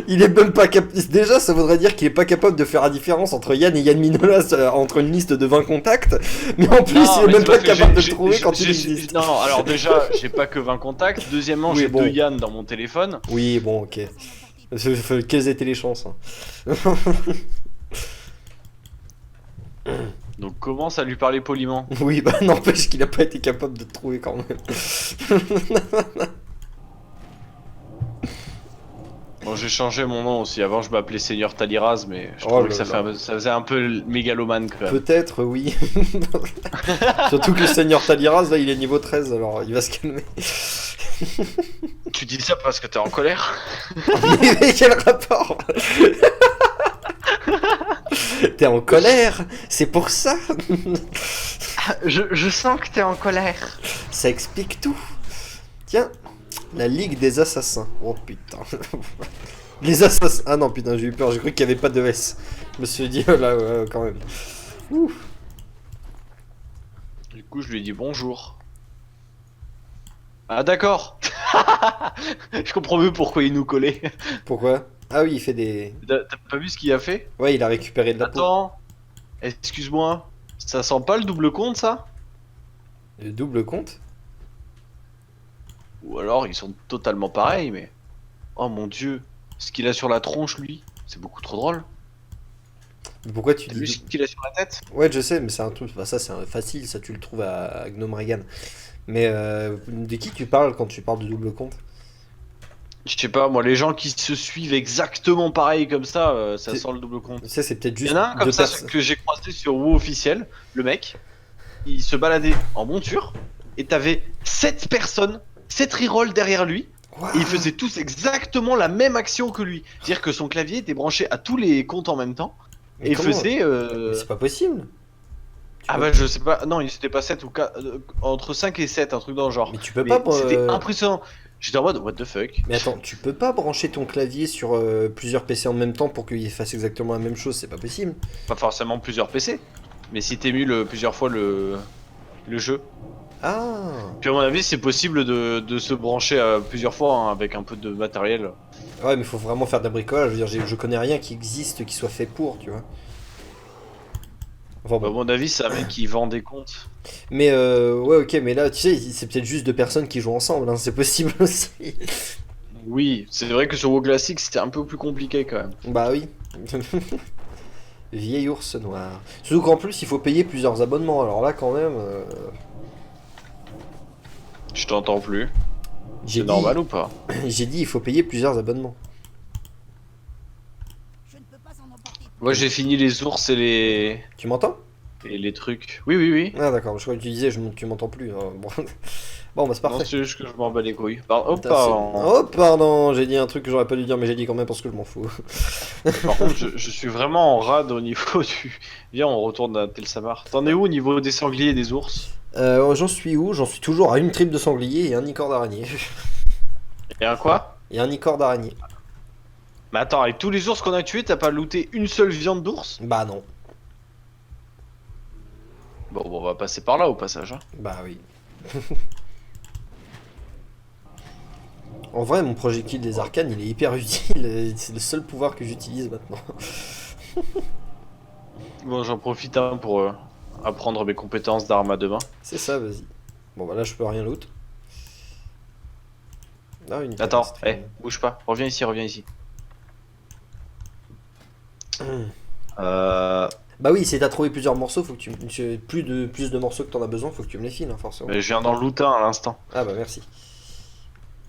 Il est même pas capable. Déjà, ça voudrait dire qu'il est pas capable de faire la différence entre Yann et Yann Minola entre une liste de 20 contacts. Mais en plus, il est mais même c'est pas parce que capable de j'ai- le trouver quand il j'ai- existe. Non, alors déjà, j'ai pas que 20 contacts. Deuxièmement, Oui, j'ai bon. 2 Yann dans mon téléphone. Oui, bon, ok. Quelles étaient les chances hein. Donc commence à lui parler poliment. Oui, bah n'empêche qu'il a pas été capable de te trouver quand même. Bon, j'ai changé mon nom aussi. Avant, je m'appelais Seigneur Taliraz, mais je Oh trouvais là que ça, là. ça faisait un peu mégalomane quand même. Peut-être, oui. Surtout que le Seigneur Taliraz, là, il est niveau 13, alors il va se calmer. Tu dis ça parce que t'es en colère? Mais quel rapport? T'es en colère? C'est pour ça? Je sens que t'es en colère. Ça explique tout. Tiens, la Ligue des Assassins. Oh putain. Les assassins. Ah non, putain, j'ai eu peur, j'ai cru qu'il n'y avait pas de S. Je me suis dit, oh là, ouais, quand même. Ouh. Du coup, je lui ai dit bonjour. Ah d'accord. Je comprends mieux pourquoi il nous collait. Pourquoi? Ah oui, il fait des. T'as pas vu ce qu'il a fait? Ouais, il a récupéré de la peau. Attends. Excuse-moi. Ça sent pas le double compte, ça? Le double compte? Ou alors, ils sont totalement pareils, mais... Oh mon dieu. Ce qu'il a sur la tronche, lui, c'est beaucoup trop drôle. Mais pourquoi tu T'as dis. vu ce qu'il a sur la tête? Ouais, je sais, mais c'est un truc. Bah, ça, c'est facile, ça, tu le trouves à Gnome Regan. Mais de qui tu parles quand tu parles de double compte? Je sais pas, moi, les gens qui se suivent exactement pareil comme ça C'est- sent le double compte. Tu sais, c'est peut-être Il juste y en a un comme deux ça personnes. que j'ai croisé sur WoW officiel, le mec, il se baladait en monture, et t'avais 7 personnes, 7 rerolls derrière lui, et ils faisaient tous exactement la même action que lui. C'est-à-dire que son clavier était branché à tous les comptes en même temps, Mais et il comment? faisait... Mais c'est pas possible. Tu Ah peux- bah je sais pas, non, il c'était pas 7 ou 4, entre 5 et 7, un truc dans le genre. Mais tu peux Mais pas. c'était impressionnant. J'étais en mode, what the fuck? Mais attends, tu peux pas brancher ton clavier sur plusieurs PC en même temps pour qu'il fasse exactement la même chose, c'est pas possible. Pas forcément plusieurs PC, mais si t'émules plusieurs fois le jeu. Ah, Puis à mon avis, c'est possible de se brancher plusieurs fois hein, avec un peu de matériel. ouais, mais faut vraiment faire de la bricolage. Je veux dire, je connais rien qui existe qui soit fait pour, tu vois. Enfin Bah, à bon. mon avis, c'est un mec qui vend des comptes. Mais ouais, ok, mais là, tu sais, c'est peut-être juste deux personnes qui jouent ensemble, hein, c'est possible aussi. Oui, c'est vrai que sur WoW Classic, c'était un peu plus compliqué quand même. Bah oui. Vieil ours noir. Surtout qu'en plus, il faut payer plusieurs abonnements. Alors là, quand même, Je t'entends plus. j'ai C'est dit, normal ou pas? j'ai dit, il faut payer plusieurs abonnements. Je ne peux pas en emporter. Moi, j'ai fini les ours Tu m'entends? et les trucs. Oui, oui, oui. Ah d'accord, je crois que tu disais, tu m'entends plus. Bon. Bon, bah c'est Non, parfait. c'est juste que je m'en bats les couilles. Oh, Putain, pardon. Oh pardon, j'ai dit un truc que j'aurais pas dû dire, mais j'ai dit quand même parce que je m'en fous. Par contre, je suis vraiment en rade au niveau du. Viens, on retourne à Tel Samar. T'en es où au niveau des sangliers et des ours? J'en suis où? J'en suis toujours à une tripe de sanglier et un nicorne d'araignée. Et un quoi? Et un nicorne d'araignée. Mais attends, avec tous les ours qu'on a tués, t'as pas looté une seule viande d'ours? Bah non. Bon, on va passer par là au passage. Hein. Bah oui. En vrai, mon projectile des arcanes, il est hyper utile. C'est le seul pouvoir que j'utilise maintenant. Bon, j'en profite hein, pour apprendre mes compétences d'armes à deux mains. C'est ça, vas-y. Bon bah là, je peux rien loot. Ah, une Attends, hyper bouge pas. Reviens ici, reviens ici. Hum. Euh, Bah oui, si t'as trouvé plusieurs morceaux, faut que plus de morceaux que t'en as besoin, faut que tu me les files, hein, forcément. mais je viens d'en looter un à l'instant. Ah bah merci.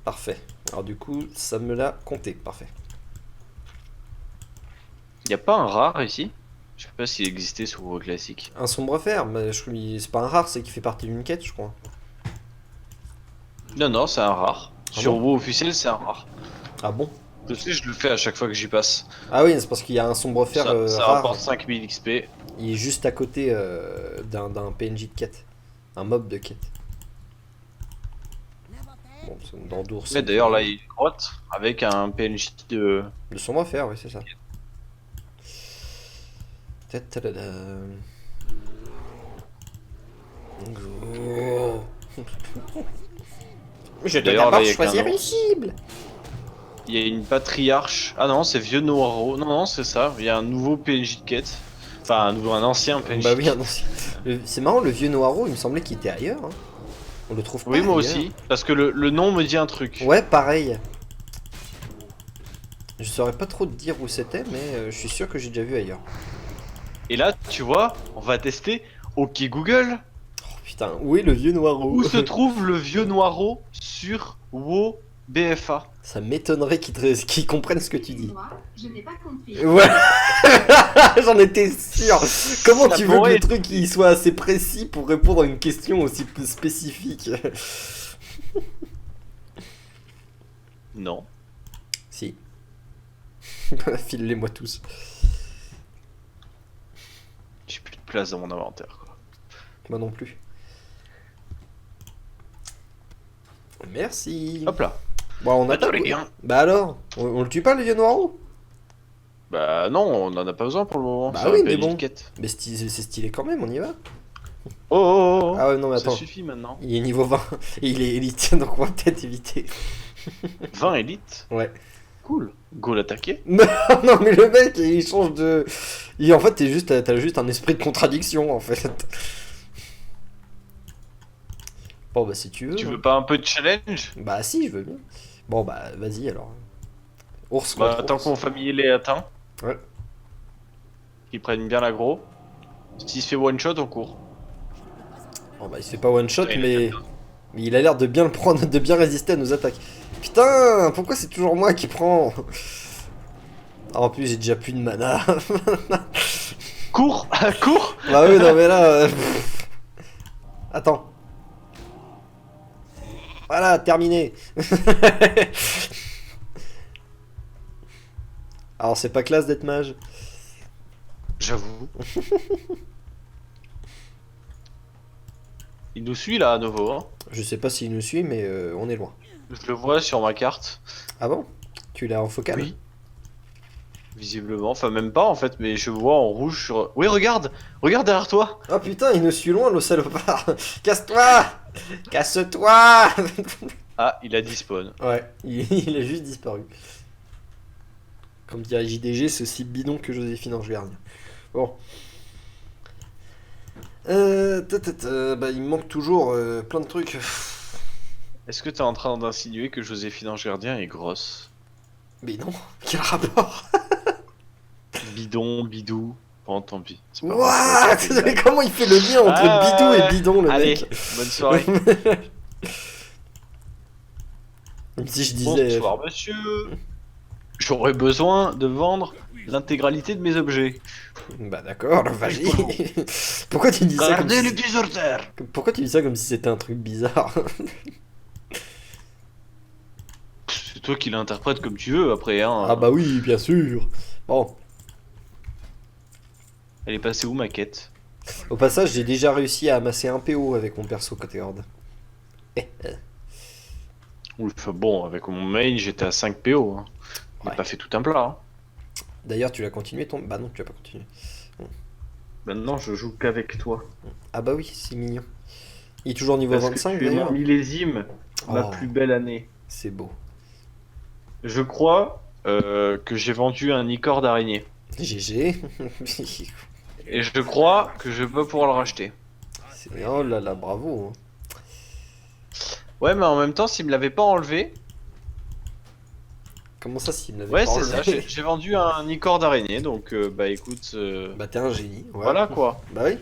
Parfait. Alors du coup, ça me l'a compté. Parfait. Y a pas un rare ici? Je sais pas s'il existait sur WoW classique. Un sombre fer, mais c'est pas un rare, c'est qu'il fait partie d'une quête, je crois. Non, non, c'est un rare. Ah Sur bon WoW officiel, c'est un rare. Ah bon? Je sais, je le fais à chaque fois que j'y passe. Ah oui, c'est parce qu'il y a un sombre fer Ça rare. rapporte 5000 XP. Il est juste à côté d'un PNJ de quête. Un mob de quête. L'inventaire. Bon, c'est dans d'ours. Mais d'ailleurs, là, il y a une grotte avec un PNJ de. Le sombre fer, oui, c'est ça. Ta-ta-da-da. Oh. Je dois D'ailleurs, là, d'abord il y a choisir qu'un une cible. Il y a une patriarche. Ah non, c'est Vieux Noiro. Non, non, c'est ça. Il y a un nouveau PNJ de quête. Enfin, un ancien PNJ. Bah oui, un ancien. C'est marrant, le vieux Noiro, il me semblait qu'il était ailleurs. Hein. On le trouve pas Oui, moi ailleurs. aussi. Parce que le nom me dit un truc. Ouais, pareil. Je saurais pas trop te dire où c'était, mais je suis sûr que j'ai déjà vu ailleurs. Et là, tu vois, on va tester. Ok Google, Oh putain, où est le vieux Noiro? où se trouve le Vieux Noiro sur WoW BFA. Ça m'étonnerait qu'ils comprennent ce que tu dis. Moi, je n'ai pas compris. Ouais. J'en étais sûr. Comment Ça tu veux que pourrait le être- truc il soit assez précis pour répondre à une question aussi spécifique? Non. Si. File-les-moi tous. J'ai plus de place dans mon inventaire, quoi. Moi non plus. Merci. Hop là. Bon, on Bah, attaque. les gars. Bah alors, on le tue pas le vieux noiro? Bah non, on en a pas besoin pour le moment. Bah ça oui, rappelle mais bon. une quête. Mais c'est stylé quand même, on y va. Oh, oh, oh. Ah ouais, non mais Ça attends. suffit maintenant. Il est niveau 20 et il est élite, donc on va peut-être éviter. 20 élites. Ouais. Cool. Go l'attaquer. Non, non mais le mec, il change de... En fait, t'as juste un esprit de contradiction, en fait. Bon, bah si tu veux. Tu hein. veux pas un peu de challenge? Bah si, je veux bien. Bon, bah vas-y alors. Ours Bah contre tant ours. qu'on familier les atteints. Ouais. Qu'ils prennent bien l'aggro. S'il se fait one shot, on court. Bon, bah il se fait pas one shot, Ouais, il mais il a l'air de bien le prendre, de bien résister à nos attaques. Putain, pourquoi c'est toujours moi qui prends? Ah, en plus, j'ai déjà plus de mana. Cours. Cours. Bah oui, non mais là... Attends. Voilà, terminé. Alors c'est pas classe d'être mage. J'avoue. Il nous suit là à nouveau. Hein. Je sais pas s'il nous suit, mais on est loin. Je le vois sur ma carte. Ah bon? Tu l'as en focal? Oui. Visiblement. Enfin même pas en fait, mais je vois en rouge sur... Oui regarde. Regarde derrière toi. Oh putain, il nous suit loin le salopard. Casse-toi. Casse-toi. Ah, il a despawn. Ouais, il a juste disparu. Comme dirait JDG, c'est aussi bidon que Joséphine Ange Gardien. Bon. Bah, il me manque toujours plein de trucs. Est-ce que t'es en train d'insinuer que Joséphine Ange Gardien est grosse? Mais non, quel rapport? Bidon, bidou. Bon, tant pis. C'est pas What? grave, Mais comment il fait le lien entre Ah, bidou ouais. et bidon, le Allez, mec? bonne soirée. Comme si je disais... Bonsoir monsieur. J'aurais besoin de vendre l'intégralité de mes objets. Bah d'accord, vas-y. Pourquoi tu dis ça comme Regardez si... les pieds sur terre. Pourquoi tu dis ça comme si c'était un truc bizarre? C'est toi qui l'interprètes comme tu veux après, hein. Ah bah oui, bien sûr. Bon, Elle est passée où ma quête? au passage, j'ai déjà réussi à amasser un PO avec mon perso côté horde. Oui, enfin bon, avec mon main, j'étais à 5 PO. Hein. J'ai Ouais. pas fait tout un plat. Hein. D'ailleurs, tu l'as continué ton... Bah non, tu l'as pas continué. Maintenant, je joue qu'avec toi. Ah bah oui, c'est mignon. Il est toujours niveau Parce 25 que tu es d'ailleurs. mon millésime, ma Oh. plus belle année. C'est beau. Je crois que j'ai vendu un icord d'araignée. GG. Et je crois que je peux pouvoir le racheter. Oh là là, bravo. hein. Ouais, mais en même temps, s'il me l'avait pas enlevé... Comment ça, s'il me l'avait Ouais, pas c'est ça, enlevé j'ai vendu un icord d'araignée, donc bah écoute... Bah t'es un génie. Ouais. Voilà quoi. Bah oui.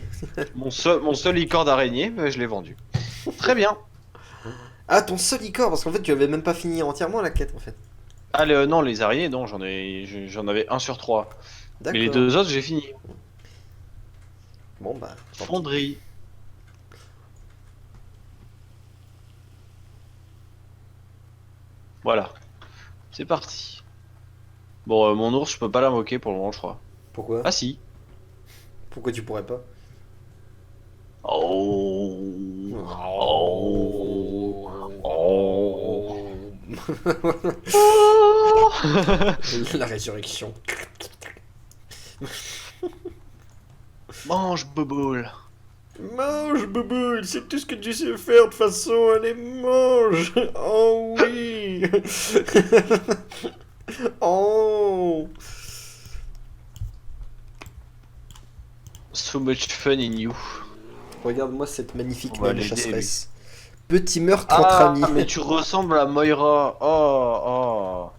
Mon seul icord d'araignée, bah, je l'ai vendu. Très bien. Ah, ton seul icor, parce qu'en fait, tu avais même pas fini entièrement la quête en fait. Ah non, les araignées, non, j'en avais 1 sur 3. D'accord. Mais les 2 autres, j'ai fini. Bon bah. tant pis. Fonderie. Voilà. C'est parti. Bon, mon ours, je peux pas l'invoquer pour le moment, je crois. Pourquoi? Ah si. Pourquoi tu pourrais pas? Oh. Oh. Oh. La résurrection. Mange, boboule. Mange, Bouboule, c'est tout ce que tu sais faire de toute façon, allez, mange. Oh oui. Oh. So much fun in you. Regarde-moi cette magnifique On va naine l'aider, chasseresse. Petit meurtre entre Ah, amis. mais tu ressembles à Moira. Oh,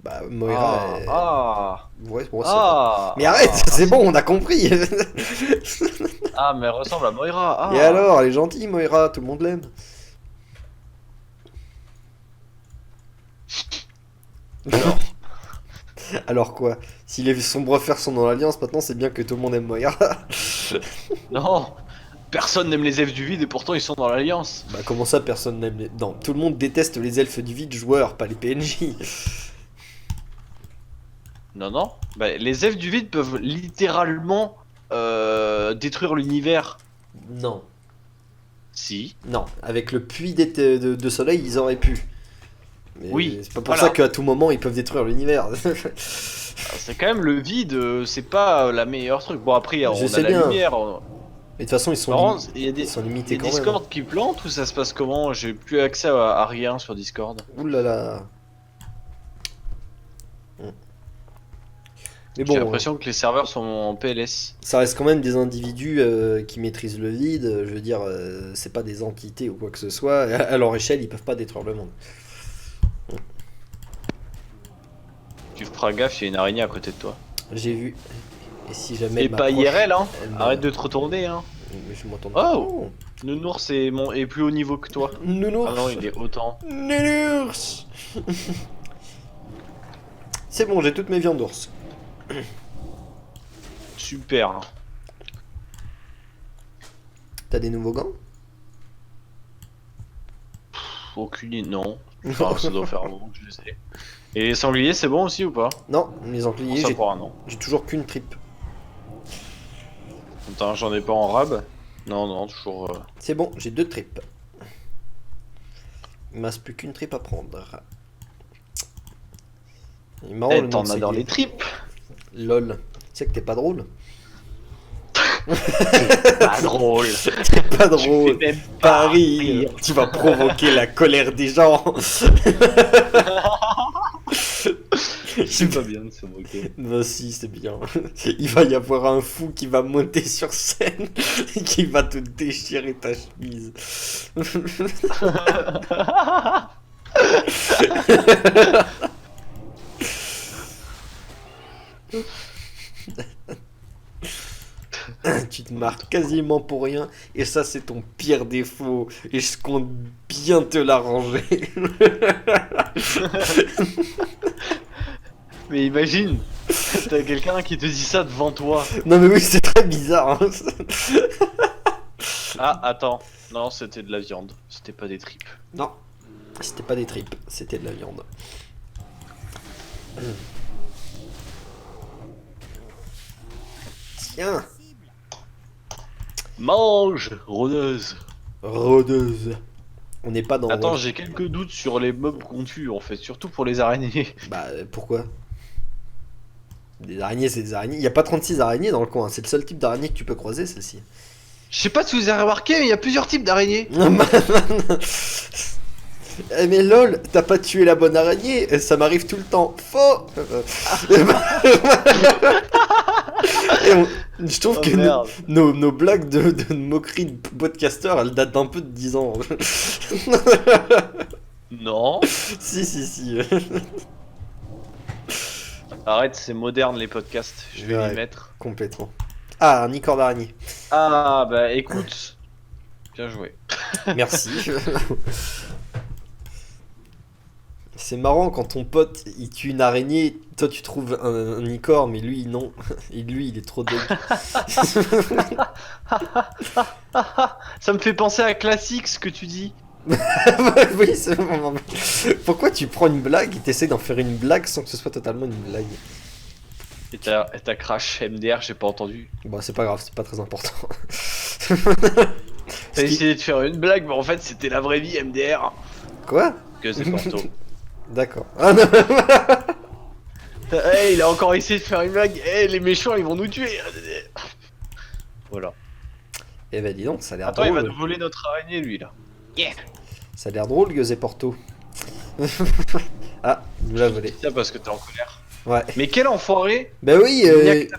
Bah, oh. Moira. Ah, Ouais, bon, c'est pas- ah. Mais arrête, Ah, c'est bon, on a compris. Ah, mais elle ressemble à Moira. Ah. Et alors, elle est gentille, Moira, tout le monde l'aime. Alors, Alors quoi? Si les sombres fers sont dans l'Alliance, maintenant c'est bien que tout le monde aime Moira. non, personne n'aime les elfes du vide et pourtant ils sont dans l'Alliance. Bah comment ça personne n'aime les... Non, tout le monde déteste les elfes du vide joueurs, pas les PNJ. Non, non. Bah, les elfes du vide peuvent littéralement détruire l'univers. Non. Si. Non, avec le puits de soleil, ils auraient pu. Mais Oui, c'est pas pour voilà. ça qu'à tout moment ils peuvent détruire l'univers. C'est quand même le vide, c'est pas la meilleure truc. Bon, après, on Je a sais la bien. lumière. Mais de toute façon, ils sont, Par contre, il y a des, ils sont il y limités a quand même. Discord qui plante ou ça se passe comment? J'ai plus accès à rien sur Discord. Ouh là là. Mais J'ai bon, l'impression que les serveurs sont en PLS. ça reste quand même des individus qui maîtrisent le vide. Je veux dire, c'est pas des entités ou quoi que ce soit. À leur échelle, ils peuvent pas détruire le monde. Tu feras gaffe, il y a une araignée à côté de toi. J'ai vu. Et si jamais Et elle pas m'approche, IRL, hein. elle me- Arrête de te retourner, hein. Mais je m'entends Oh Nounours est plus haut niveau que toi. Nounours. Ah non, il est autant. Nounours. C'est bon, j'ai toutes mes viandes d'ours. Super. T'as des nouveaux gants? Aucune idée, non. Enfin, ça doit faire un moment que je les ai. Et les sangliers, c'est bon aussi ou pas? Non, les engliers, Ça pour un an. j'ai toujours qu'une tripe. Attends, j'en ai pas en rab? Non, non, toujours. C'est bon, j'ai 2 tripes. Il me reste plus qu'une tripe à prendre. Il est marrant, le T'en nom as de dans ces les tripes? LOL. Tu sais que t'es pas drôle? Pas drôle. T'es pas Tu drôle. fais même pas Paris, rire. tu vas provoquer la colère des gens. C'est pas bien de se moquer. Bah si, c'est bien. Il va y avoir un fou qui va monter sur scène et qui va te déchirer ta chemise. Tu te marres quasiment pour rien et ça c'est ton pire défaut et je compte bien te l'arranger. Mais imagine, t'as quelqu'un qui te dit ça devant toi. Non mais oui c'est très bizarre. Hein. Ah, attends. Non, c'était de la viande. C'était pas des tripes. Non, c'était pas des tripes, c'était de la viande. Tiens, Mange, rôdeuse. rôdeuse. On n'est pas dans... Attends, j'ai quelques doutes sur les mobs qu'on tue en fait, surtout pour les araignées. Bah pourquoi? Des araignées c'est des araignées. Il n'y a pas 36 araignées dans le coin, c'est le seul type d'araignée que tu peux croiser celle-ci. Je sais pas si vous avez remarqué, mais il y a plusieurs types d'araignées. Eh mais lol, t'as pas tué la bonne araignée, ça m'arrive tout le temps. Faux. Je trouve Oh, que merde. nos blagues de moquerie de podcaster, elles datent d'un peu de 10 ans. Non. Si, si, si. Arrête, c'est moderne les podcasts. Je vais Ouais. les mettre. Complètement. Ah, un icône d'araignée. Ah bah écoute. Bien joué. Merci. C'est marrant quand ton pote il tue une araignée, toi tu trouves un icône, mais lui non. Et lui il est trop deg. Ça me fait penser à classique ce que tu dis. Oui, c'est bon. Pourquoi tu prends une blague et t'essaies d'en faire une blague sans que ce soit totalement une blague? Et t'as crash MDR, j'ai pas entendu. Bon, c'est pas grave, c'est pas très important. T'as essayé de faire une blague, mais en fait c'était la vraie vie MDR. Quoi? Que c'est Porto. D'accord. Ah non. Hey, il a encore essayé de faire une blague. Hey, les méchants ils vont nous tuer. Voilà. Eh ben dis donc, ça a l'air Attends, il va drôle. nous voler notre araignée lui là. Yeah. Ça a l'air drôle, Gueuse et Porto. Ah, il nous l'a volé. C'est ça parce que t'es en colère. Ouais. Mais quel enfoiré. Bah oui,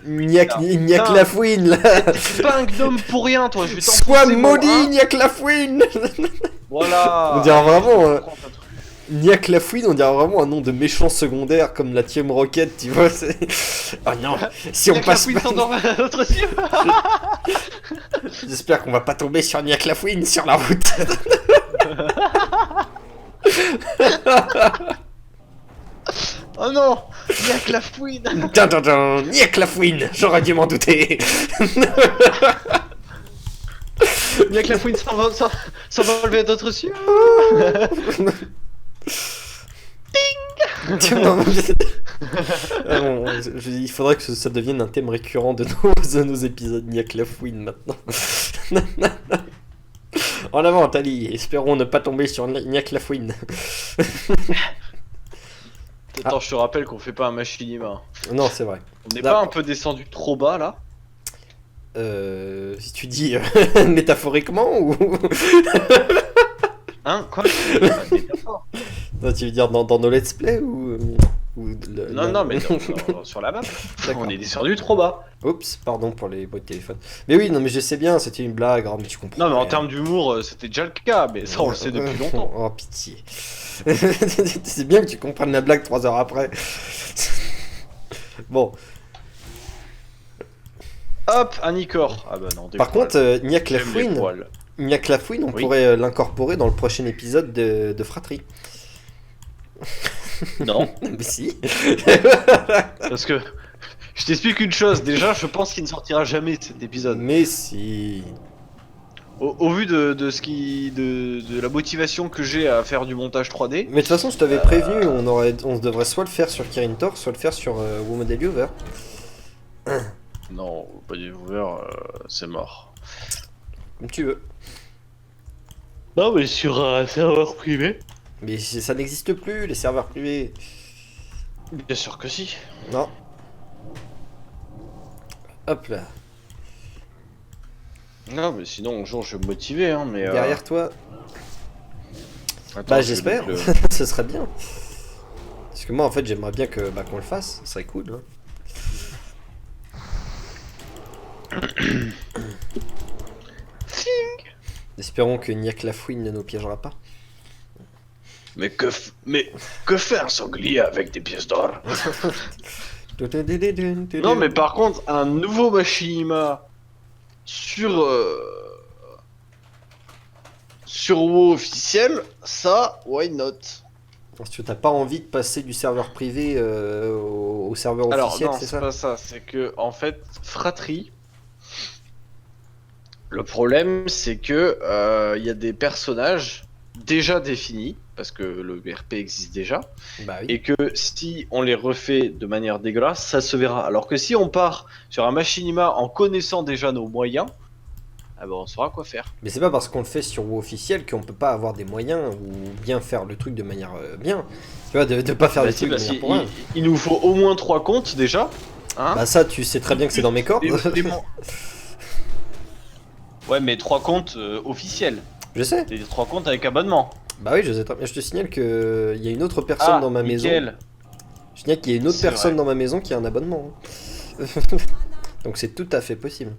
il n'y a que la fouine là. T'es pas un gnome pour rien toi, je vais t'en Sois pousser, maudit, moi, hein. il n'y a que la fouine. Voilà. On dirait vraiment, Prends ta truc. il n'y a que la fouine, on dirait vraiment un nom de méchant secondaire comme la Team Rocket, tu vois. Oh non, si on Y'a que la passe fouine pas... s'endort à notre cible. J'espère qu'on va pas tomber sur Niak la fouine sur la route. non, il y a que la fouine. Niaque la fouine, j'aurais dû m'en douter. Il y a que la fouine sans va enlever d'autres cieux. Ah bon, il faudrait que ça devienne un thème récurrent de nos épisodes Niaque la fouine maintenant. En avant, Tali, espérons ne pas tomber sur Niaque la fouine. Attends, je te rappelle qu'on fait pas un machinima. Non, c'est vrai. On n'est Là- pas un peu descendu trop bas là? Si tu dis métaphoriquement ou. Hein? Quoi? Non, tu veux dire dans nos let's play ou Non, mais sur la map. D'accord. On est descendu trop bas. Oups, pardon pour les bruits de téléphone. Mais oui, non, mais je sais bien, c'était une blague, mais tu comprends. Non, mais en rien. termes d'humour, c'était déjà le cas, mais ça on le sait depuis longtemps. Oh, pitié. C'est bien que tu comprennes la blague 3 heures après. Bon, Hop, un Icor. Ah bah non, des par poils. contre, Niaque la J'aime les fouine, poils. Niaque la fouine, on Oui. pourrait l'incorporer dans le prochain épisode de Fratrie. Non, Mais si. parce que je t'explique une chose. Déjà, je pense qu'il ne sortira jamais cet épisode. Mais si. Au vu de ce qui, de la motivation que j'ai à faire du montage 3D. Mais de toute façon, je t'avais prévenu, on devrait soit le faire sur Kirin Tor, soit le faire sur WoModel Over. Non, pas du ouvert, c'est mort. Comme tu veux. Non, mais sur un serveur privé. Mais ça n'existe plus, les serveurs privés. Bien sûr que si. Non. Hop là. Non, mais sinon, un jour, je vais me motiver, hein, mais... Derrière toi. Attends, Bah je vais j'espère. donc Ce serait bien. Parce que moi en fait j'aimerais bien que qu'on le fasse. Ce serait cool. Hein. Espérons que Niaque la fouine ne nous piégera pas. Mais que fait un sanglier avec des pièces d'or? Non, mais par contre, un nouveau machinima sur WoW officiel, ça, why not? Parce que t'as pas envie de passer du serveur privé au serveur Alors officiel, non, c'est c'est ça? pas ça, c'est que en fait, Fratrie, le problème c'est que il y a des personnages déjà définis parce que le RP existe déjà. Bah oui. Et que si on les refait de manière dégueulasse, ça se verra. Alors que si on part sur un machinima en connaissant déjà nos moyens, ah ben on saura quoi faire. Mais c'est pas parce qu'on le fait sur WoW officiel qu'on peut pas avoir des moyens ou bien faire le truc de manière bien. Tu vois, de pas faire Bah le si, truc de parce manière qu'il- pour rien. il nous faut au moins 3 comptes déjà. Hein. Bah ça, tu sais très bien que c'est dans mes cordes. Ouais, mais 3 comptes officiels. Je sais. C'est 3 comptes avec abonnement. Bah oui, je sais très bien. Je te signale que il y a une autre personne dans ma maison. nickel. Je signale qu'il y a une autre C'est personne vrai. dans ma maison qui a un abonnement. Hein. Donc c'est tout à fait possible.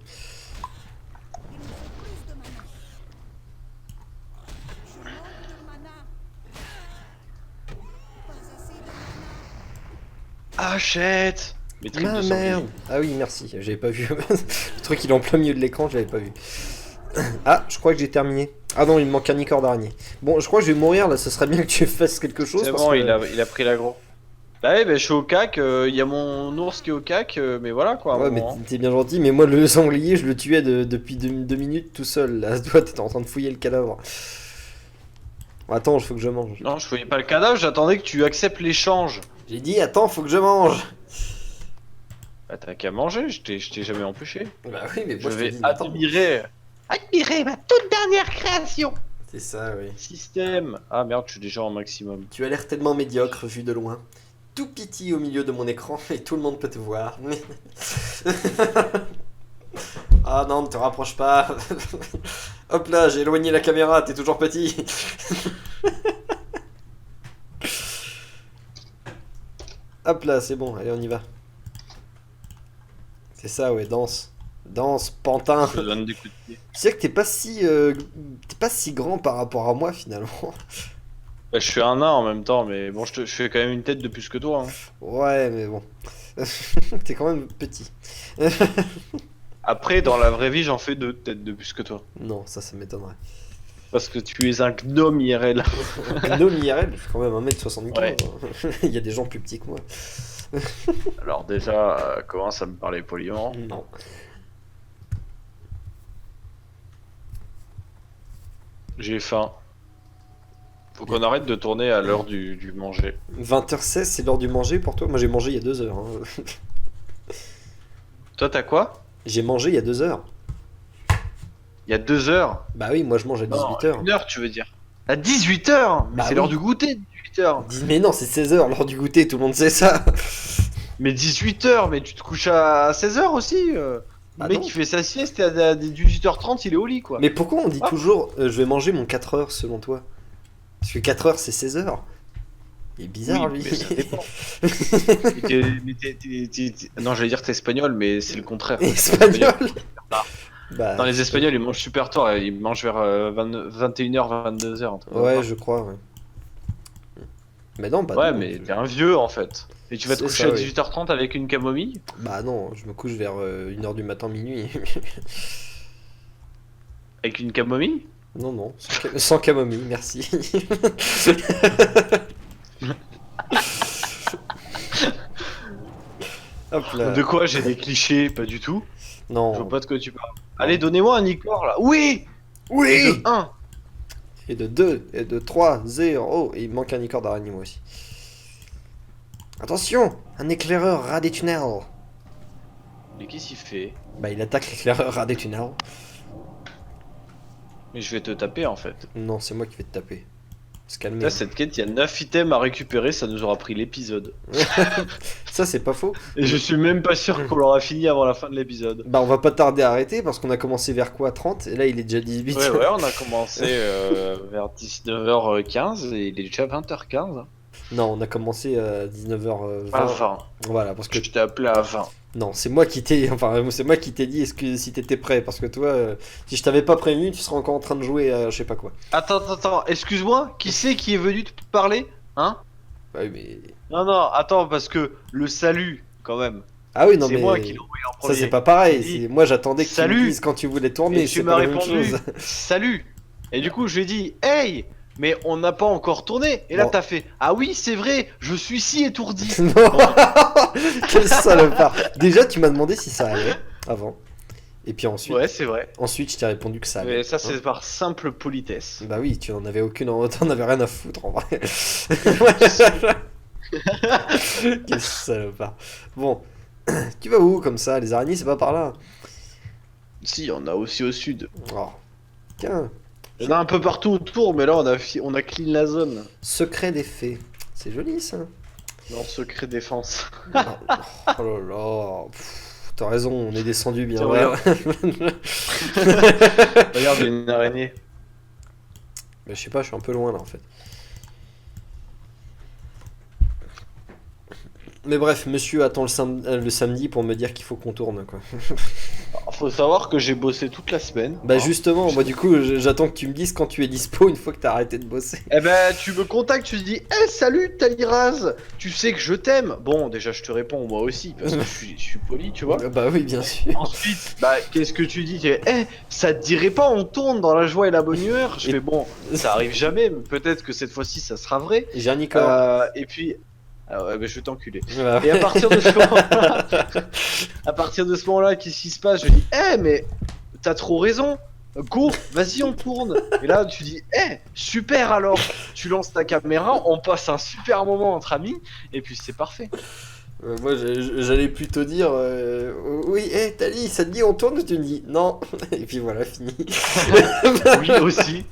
Achète. Mais tripes Ah de merde. sanglier. Ah oui, merci. J'avais pas vu. Le truc il est en plein milieu de l'écran, je l'avais pas vu. Ah, je crois que j'ai terminé. Ah non, il me manque un icor d'araignée. Bon, je crois que je vais mourir là. Ce serait bien que tu fasses quelque chose. C'est parce bon, que- il a pris l'agro. Bah ouais, bah, je suis au cac, il y a mon ours qui est au cac, mais voilà quoi. à un Ouais, mais moment, hein. t'es bien gentil, mais moi le sanglier, je le tuais depuis 2 minutes tout seul. Là, toi, t'étais en train de fouiller le cadavre. Attends, il faut que je mange. Non, je voyais pas le cadavre, j'attendais que tu acceptes l'échange. J'ai dit, attends, faut que je mange. Bah t'as qu'à manger, je t'ai jamais empêché. Bah oui, mais Je moi je te vais dis, mais attends. admirer Admirez ma toute dernière création. C'est ça, oui. le système. Ah merde, je suis déjà en maximum. Tu as l'air tellement médiocre vu de loin. Tout petit au milieu de mon écran et tout le monde peut te voir. Ah non, ne te rapproche pas. Hop là, j'ai éloigné la caméra, t'es toujours petit. Hop là, c'est bon, allez, on y va. C'est ça, ouais, danse. Danse, pantin. Je te donne des coups de pied. Tu sais que t'es pas si grand par rapport à moi finalement. Bah, je suis un nain en même temps, mais bon, je fais quand même une tête de plus que toi. Hein. Ouais, mais bon. T'es quand même petit. Après, dans la vraie vie, j'en fais 2 têtes de plus que toi. Non, ça m'étonnerait. Parce que tu es un gnome IRL. Gnome IRL, je fais quand même 1m75. Ouais. hein. Il y a des gens plus petits que moi. Alors déjà, commence à me parler poliment. Non. J'ai faim. Faut qu'on arrête de tourner à l'heure du manger. 20h16, c'est l'heure du manger pour toi? Moi j'ai mangé il y a 2 heures. hein. Toi, t'as quoi? J'ai mangé il y a 2 heures. Il y a 2 heures? Bah oui, moi je mange à Non, 18h. 1 heure, tu veux dire? À 18h? Mais Bah c'est oui. l'heure du goûter, 18h. Mais non, c'est 16h, l'heure du goûter, tout le monde sait ça. Mais 18h, mais tu te couches à 16h aussi Bah Le mec non. qui fait sa sieste et à 18h30, il est au lit, quoi. Mais pourquoi on dit Ah. toujours je vais manger mon 4 heures selon toi? Parce que 4 heures c'est 16 heures. Il est bizarre Oui, lui. mais ça dépend. Non, j'allais dire que t'es espagnol, mais c'est le contraire. Espagnol. Bah, Non, les Espagnols, ils mangent super tard, ils mangent vers 21h, 22h. ouais, je crois, ouais. Mais non, bah Ouais, non, mais t'es un vieux en fait. Et tu vas te C'est coucher ça, à oui. 18h30 avec une camomille? Bah non, je me couche vers 1h du matin, minuit. Avec une camomille? Non, non, sans camomille, merci. Hop là. De quoi? J'ai des clichés? Pas du tout. Je vois Non. pas de quoi tu parles. Allez, donnez-moi un Icor là. Oui! Oui. 1. Et de 2, et de 3, 0. Oh, et il me manque un icône d'araignée, moi aussi. Attention, un éclaireur rat des tunnels. Mais qu'est-ce qu'il fait? Bah, il attaque l'éclaireur rat des tunnels. Mais je vais te taper en fait. Non, c'est moi qui vais te taper. Se calmer. Là, cette quête, il y a 9 items à récupérer, ça nous aura pris l'épisode. Ça, c'est pas faux. Et je suis même pas sûr qu'on l'aura fini avant la fin de l'épisode. Bah, on va pas tarder à arrêter parce qu'on a commencé vers quoi? 30? Et là, il est déjà 18. Ouais, ouais, on a commencé vers 19h15 et il est déjà 20h15. Non, on a commencé à 19h20. À 20. Voilà, parce que Je t'ai appelé à 20. non, c'est moi qui t'ai, enfin, c'est moi qui t'ai dit est-ce que si t'étais prêt, parce que toi, si je t'avais pas prévenu, tu serais encore en train de jouer à je sais pas quoi. Attends, excuse-moi, qui c'est qui est venu te parler? Hein? Bah oui, mais Non, attends, parce que le salut, quand même, ah oui, non c'est mais moi qui l'ai envoyé en ça premier. c'est pas pareil. J'ai dit, c'est- Moi, j'attendais que tu me salut. dises quand tu voulais tourner. Et C'est tu pas m'as la même répondu, chose. salut. Et du coup, je lui ai dit, hey, mais on n'a pas encore tourné. Et là, Bon. t'as fait, ah oui, c'est vrai, je suis si étourdi. Non. Quel salopard. Déjà, tu m'as demandé si ça allait avant, et puis ensuite, Ouais, c'est vrai. ensuite, je t'ai répondu que ça allait. Mais ça, c'est Hein. par simple politesse. Bah oui, tu en avais aucune, t'en avais rien à foutre en vrai. Quel salopard. Bon, tu vas où comme ça? Les araignées, c'est pas par là. Si, il y en a aussi au sud. Oh. Tiens, Il y en a un peu partout autour, mais là, on a clean la zone. secret des fées. C'est joli ça. Dans secret défense. Non. Oh là là. Pff, t'as raison, on est descendu bien. Tiens, Ouais. Regarde, il y a une araignée. Mais je sais pas, je suis un peu loin là en fait. Mais bref, monsieur attend le samedi pour me dire qu'il faut qu'on tourne quoi. Alors, faut savoir que j'ai bossé toute la semaine. Bah Hein. justement, moi du coup j'attends que tu me dises quand tu es dispo une fois que t'as arrêté de bosser. Eh ben, tu me contactes, tu te dis, hey, salut Taliraz, tu sais que je t'aime. Bon, déjà, je te réponds moi aussi, parce que je suis poli, tu vois. Bah oui, bien sûr. Ensuite, bah, qu'est-ce que tu dis? Tu dis, hey, ça te dirait pas, on tourne dans la joie et la bonne humeur? Je Et- fais, bon, ça arrive jamais, mais peut-être que cette fois-ci, ça sera vrai. J'ai un Icor. Et puis, ah ouais, bah, je vais t'enculer. Voilà. Et à partir de ce moment-là, à partir de ce moment-là, qu'est-ce qui se passe? Je dis, mais t'as trop raison. Go, vas-y, on tourne. Et là, tu dis, super alors. Tu lances ta caméra, on passe un super moment entre amis, et puis c'est parfait. Moi j'allais plutôt dire oui, Tali, ça te dit on tourne? Tu me dis non. Et puis voilà, fini. Oui, aussi.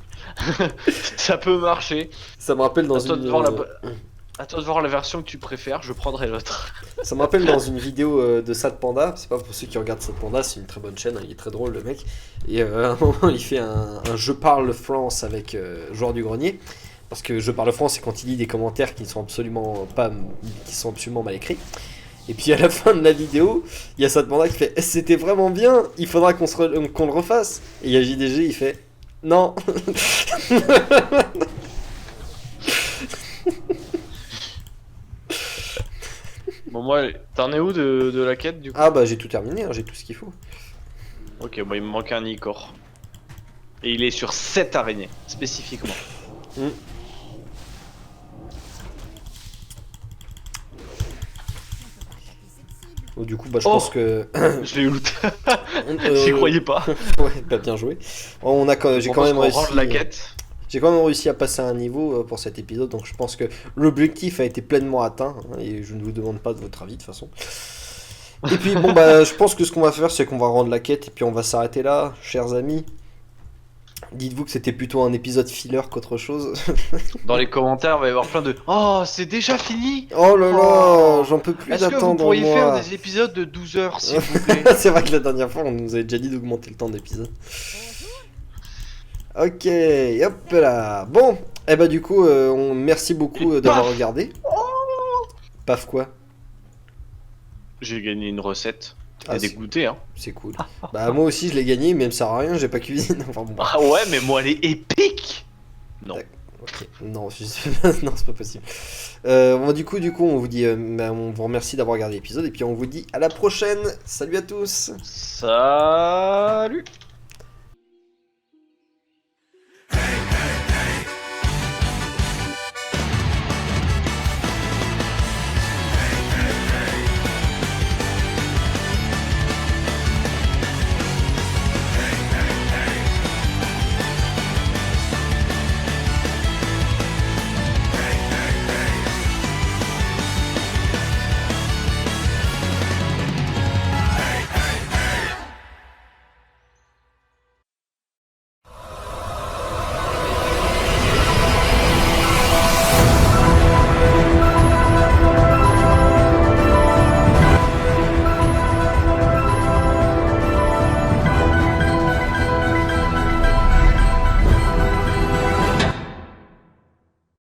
Ça peut marcher. Ça me rappelle dans À toi une. de voir à toi de voir la version que tu préfères, je prendrai l'autre. Ça me rappelle dans une vidéo de Sad Panda, c'est pas pour ceux qui regardent Sad Panda, c'est une très bonne chaîne, hein, il est très drôle le mec. Et à un moment il fait un Je parle France avec Joueur du Grenier. Parce que Je parle France, c'est quand il lit des commentaires qui sont absolument mal écrits. Et puis à la fin de la vidéo, il y a Sad Panda qui fait c'était vraiment bien, il faudra qu'on le refasse. Et il y a JDG, il fait non. Bon, moi, t'en es où de la quête du coup? Ah bah j'ai tout terminé, hein, j'ai tout ce qu'il faut. Ok, bah il me manque un Icor. Et il est sur 7 araignées, spécifiquement. Oh, du coup, bah, je pense que. Je l'ai loot. J'y croyais pas. Ouais, bah, bien joué. On a, j'ai quand même réussi. Rendre la quête. J'ai quand même réussi à passer un niveau pour cet épisode, donc je pense que l'objectif a été pleinement atteint, hein, et je ne vous demande pas de votre avis de toute façon. Et puis bon bah je pense que ce qu'on va faire c'est qu'on va rendre la quête et puis on va s'arrêter là, chers amis. Dites-vous que c'était plutôt un épisode filler qu'autre chose. Dans les commentaires, il va y avoir plein de oh, c'est déjà fini. Oh là là, Oh. j'en peux plus Est-ce que vous d'attendre pourriez faire moi. des épisodes de 12 heures, s'il vous plaît? C'est vrai que la dernière fois on nous avait déjà dit d'augmenter le temps d'épisode. Ok, hop là. Bon, et bah du coup, merci beaucoup d'avoir paf regardé. Paf quoi? J'ai gagné une recette. Ah, T'es dégoûté, hein? C'est cool. Bah moi aussi je l'ai gagné, mais elle me sert à rien, j'ai pas cuisiné. Enfin bon. Ah ouais, mais moi, elle est épique! Non. Ok, non, non c'est pas possible. Du coup, on vous dit, on vous remercie d'avoir regardé l'épisode et puis on vous dit à la prochaine. Salut à tous. Salut!